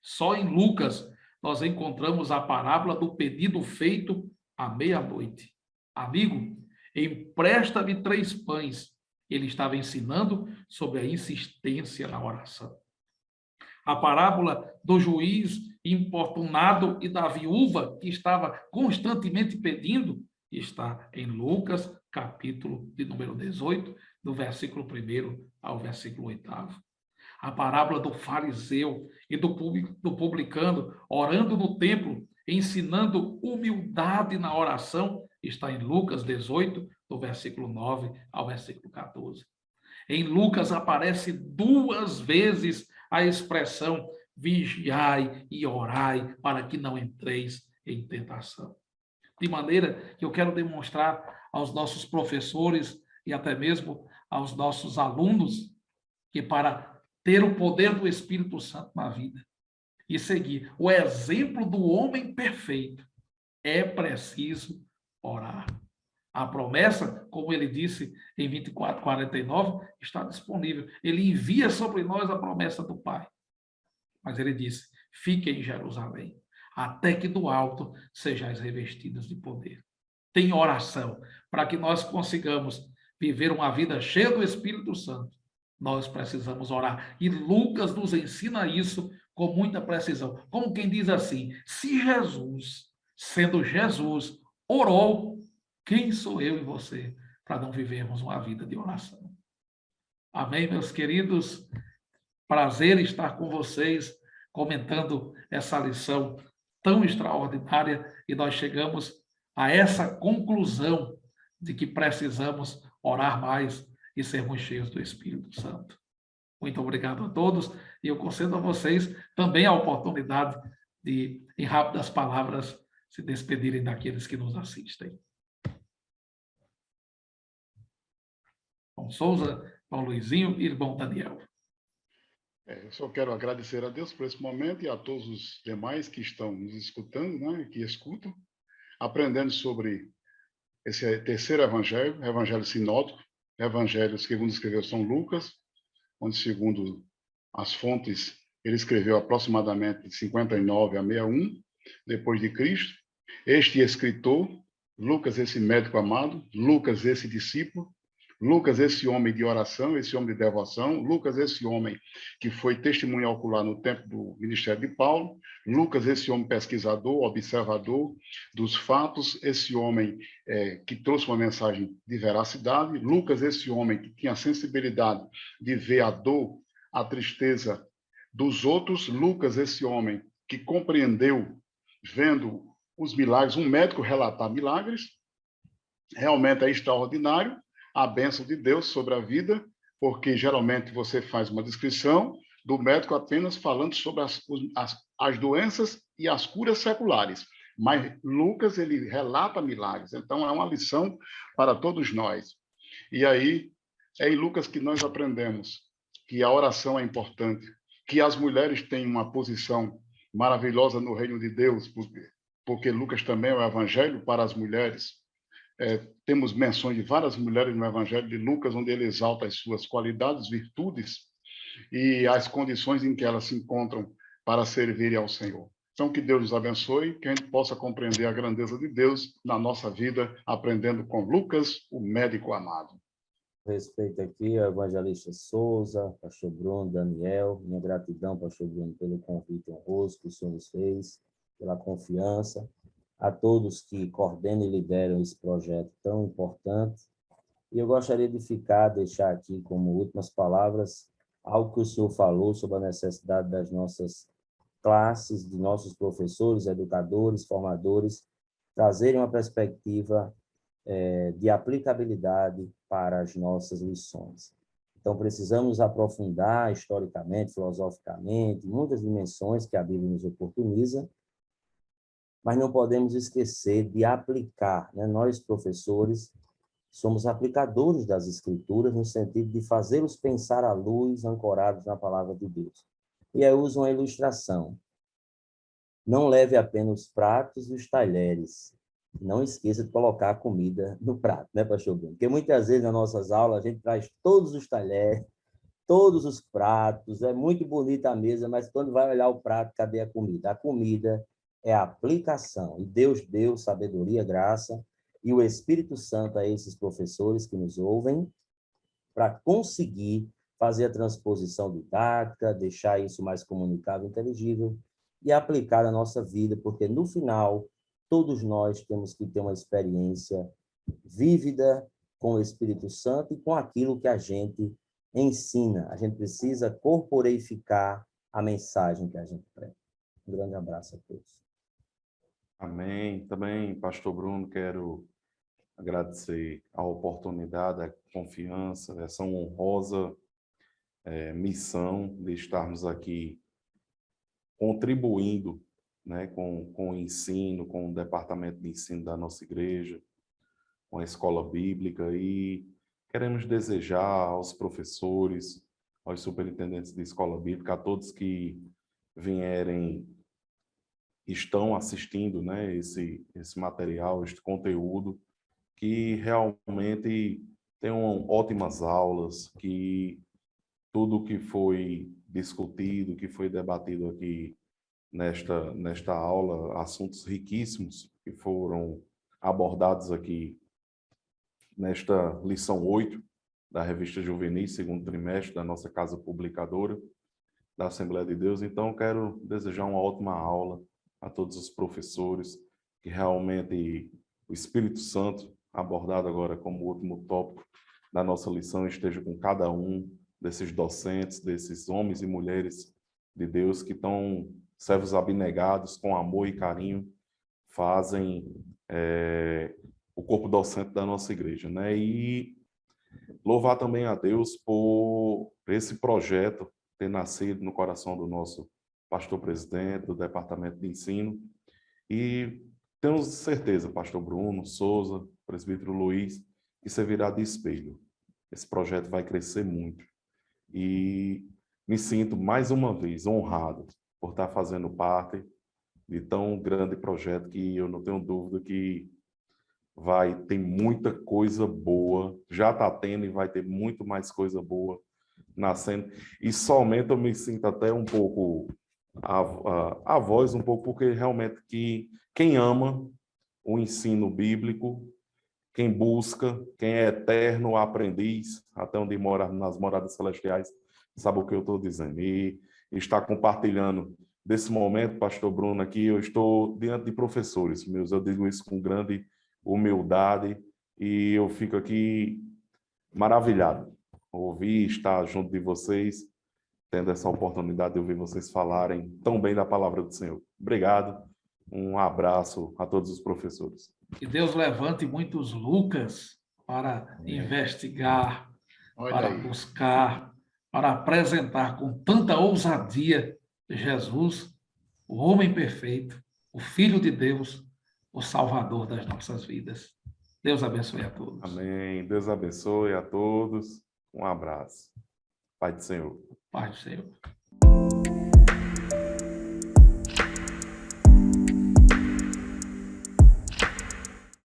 Só em Lucas nós encontramos a parábola do pedido feito à meia-noite. Amigo, empresta-me 3 pães. Ele estava ensinando sobre a insistência na oração. A parábola do juiz importunado e da viúva que estava constantemente pedindo está em Lucas, capítulo de número 18, do versículo 1 ao versículo 8. A parábola do fariseu e do publicano orando no templo, ensinando humildade na oração, está em Lucas 18, do versículo 9 ao versículo 14. Em Lucas aparece 2 vezes a expressão vigiai e orai para que não entreis em tentação. De maneira que eu quero demonstrar aos nossos professores e até mesmo aos nossos alunos que para ter o poder do Espírito Santo na vida e seguir o exemplo do homem perfeito, é preciso orar. A promessa, como ele disse em 24:49, está disponível. Ele envia sobre nós a promessa do Pai. Mas ele disse, fiquem em Jerusalém, até que do alto sejais revestidos de poder. Tem oração para que nós consigamos viver uma vida cheia do Espírito Santo. Nós precisamos orar. E Lucas nos ensina isso com muita precisão. Como quem diz assim, se Jesus, sendo Jesus, orou, quem sou eu e você para não vivermos uma vida de oração? Amém, meus queridos? Prazer estar com vocês comentando essa lição tão extraordinária, e nós chegamos a essa conclusão de que precisamos orar mais e sermos cheios do Espírito Santo. Muito obrigado a todos, e eu concedo a vocês também a oportunidade de, em rápidas palavras, se despedirem daqueles que nos assistem. Irmão Souza, irmão Luizinho e irmão Daniel. Eu só quero agradecer a Deus por esse momento e a todos os demais que estão nos escutando, né, que escutam, aprendendo sobre esse terceiro evangelho, evangelho sinótico, evangelho segundo escreveu São Lucas, onde, segundo as fontes, ele escreveu aproximadamente de 59 a 61 depois de Cristo. Este escritor, Lucas, esse médico amado, Lucas, esse discípulo, Lucas, esse homem de oração, esse homem de devoção, Lucas, esse homem que foi testemunha ocular no tempo do ministério de Paulo, Lucas, esse homem pesquisador, observador dos fatos, esse homem que trouxe uma mensagem de veracidade, Lucas, esse homem que tinha a sensibilidade de ver a dor, a tristeza dos outros, Lucas, esse homem que compreendeu, vendo os milagres, um médico relatar milagres, realmente é extraordinário, a bênção de Deus sobre a vida, porque geralmente você faz uma descrição do médico apenas falando sobre as doenças e as curas seculares. Mas Lucas, ele relata milagres, então é uma lição para todos nós. E aí, é em Lucas que nós aprendemos que a oração é importante, que as mulheres têm uma posição maravilhosa no reino de Deus, porque Lucas também é o evangelho para as mulheres. Temos menções de várias mulheres no Evangelho de Lucas, onde ele exalta as suas qualidades, virtudes e as condições em que elas se encontram para servirem ao Senhor. Então, que Deus nos abençoe, que a gente possa compreender a grandeza de Deus na nossa vida, aprendendo com Lucas, o médico amado. Respeito aqui ao evangelista Souza, pastor Bruno, Daniel, minha gratidão, pastor Bruno, pelo convite honroso que o senhor nos fez, pela confiança, a todos que coordenam e lideram esse projeto tão importante. E eu gostaria de deixar aqui como últimas palavras algo que o senhor falou sobre a necessidade das nossas classes, de nossos professores, educadores, formadores, trazerem uma perspectiva de aplicabilidade para as nossas lições. Então, precisamos aprofundar historicamente, filosoficamente, muitas dimensões que a Bíblia nos oportuniza, mas não podemos esquecer de aplicar, né? Nós, professores, somos aplicadores das Escrituras no sentido de fazê-los pensar à luz, ancorados na palavra de Deus. E aí eu uso uma ilustração. Não leve apenas os pratos e os talheres. Não esqueça de colocar a comida no prato, né, pastor Bruno? Porque muitas vezes nas nossas aulas a gente traz todos os talheres, todos os pratos, é muito bonita a mesa, mas quando vai olhar o prato, cadê a comida? A comida é a aplicação. E Deus deu sabedoria, graça e o Espírito Santo a esses professores que nos ouvem para conseguir fazer a transposição didática, deixar isso mais comunicável, inteligível e aplicar na nossa vida, porque no final todos nós temos que ter uma experiência vívida com o Espírito Santo e com aquilo que a gente ensina. A gente precisa corporeificar a mensagem que a gente prega. Um grande abraço a todos. Amém. Também, pastor Bruno, quero agradecer a oportunidade, a confiança, essa honrosa missão de estarmos aqui contribuindo, né, com o ensino, com o departamento de ensino da nossa igreja, com a escola bíblica, e queremos desejar aos professores, aos superintendentes de escola bíblica, a todos que estão assistindo, né, esse material, este conteúdo, que realmente tenham ótimas aulas, que tudo que foi discutido, que foi debatido aqui nesta aula, assuntos riquíssimos que foram abordados aqui nesta lição 8 da revista Juvenis, segundo trimestre da nossa casa publicadora da Assembleia de Deus. Então, quero desejar uma ótima aula a todos os professores, que realmente o Espírito Santo, abordado agora como último tópico da nossa lição, esteja com cada um desses docentes, desses homens e mulheres de Deus que estão, servos abnegados, com amor e carinho, fazem o corpo docente da nossa igreja, né? E louvar também a Deus por esse projeto ter nascido no coração do nosso pastor-presidente do Departamento de Ensino. E temos certeza, pastor Bruno, Souza, presbítero Luiz, que servirá de espelho. Esse projeto vai crescer muito. E me sinto, mais uma vez, honrado por estar fazendo parte de tão grande projeto que eu não tenho dúvida que vai ter muita coisa boa, já está tendo e vai ter muito mais coisa boa nascendo. E somente eu me sinto até um pouco a voz, um pouco, porque realmente que quem ama o ensino bíblico, quem busca, quem é eterno aprendiz, até onde mora nas moradas celestiais, sabe o que eu estou dizendo. E está compartilhando desse momento, pastor Bruno, aqui, eu estou diante de professores meus, eu digo isso com grande humildade, e eu fico aqui maravilhado. Ouvir, estar junto de vocês, tendo essa oportunidade de ouvir vocês falarem tão bem da palavra do Senhor. Obrigado, um abraço a todos os professores. Que Deus levante muitos Lucas para investigar, para buscar, para apresentar com tanta ousadia Jesus, o homem perfeito, o Filho de Deus, o Salvador das nossas vidas. Deus abençoe a todos. Amém. Deus abençoe a todos. Um abraço. Pai do Senhor. Pai do Senhor.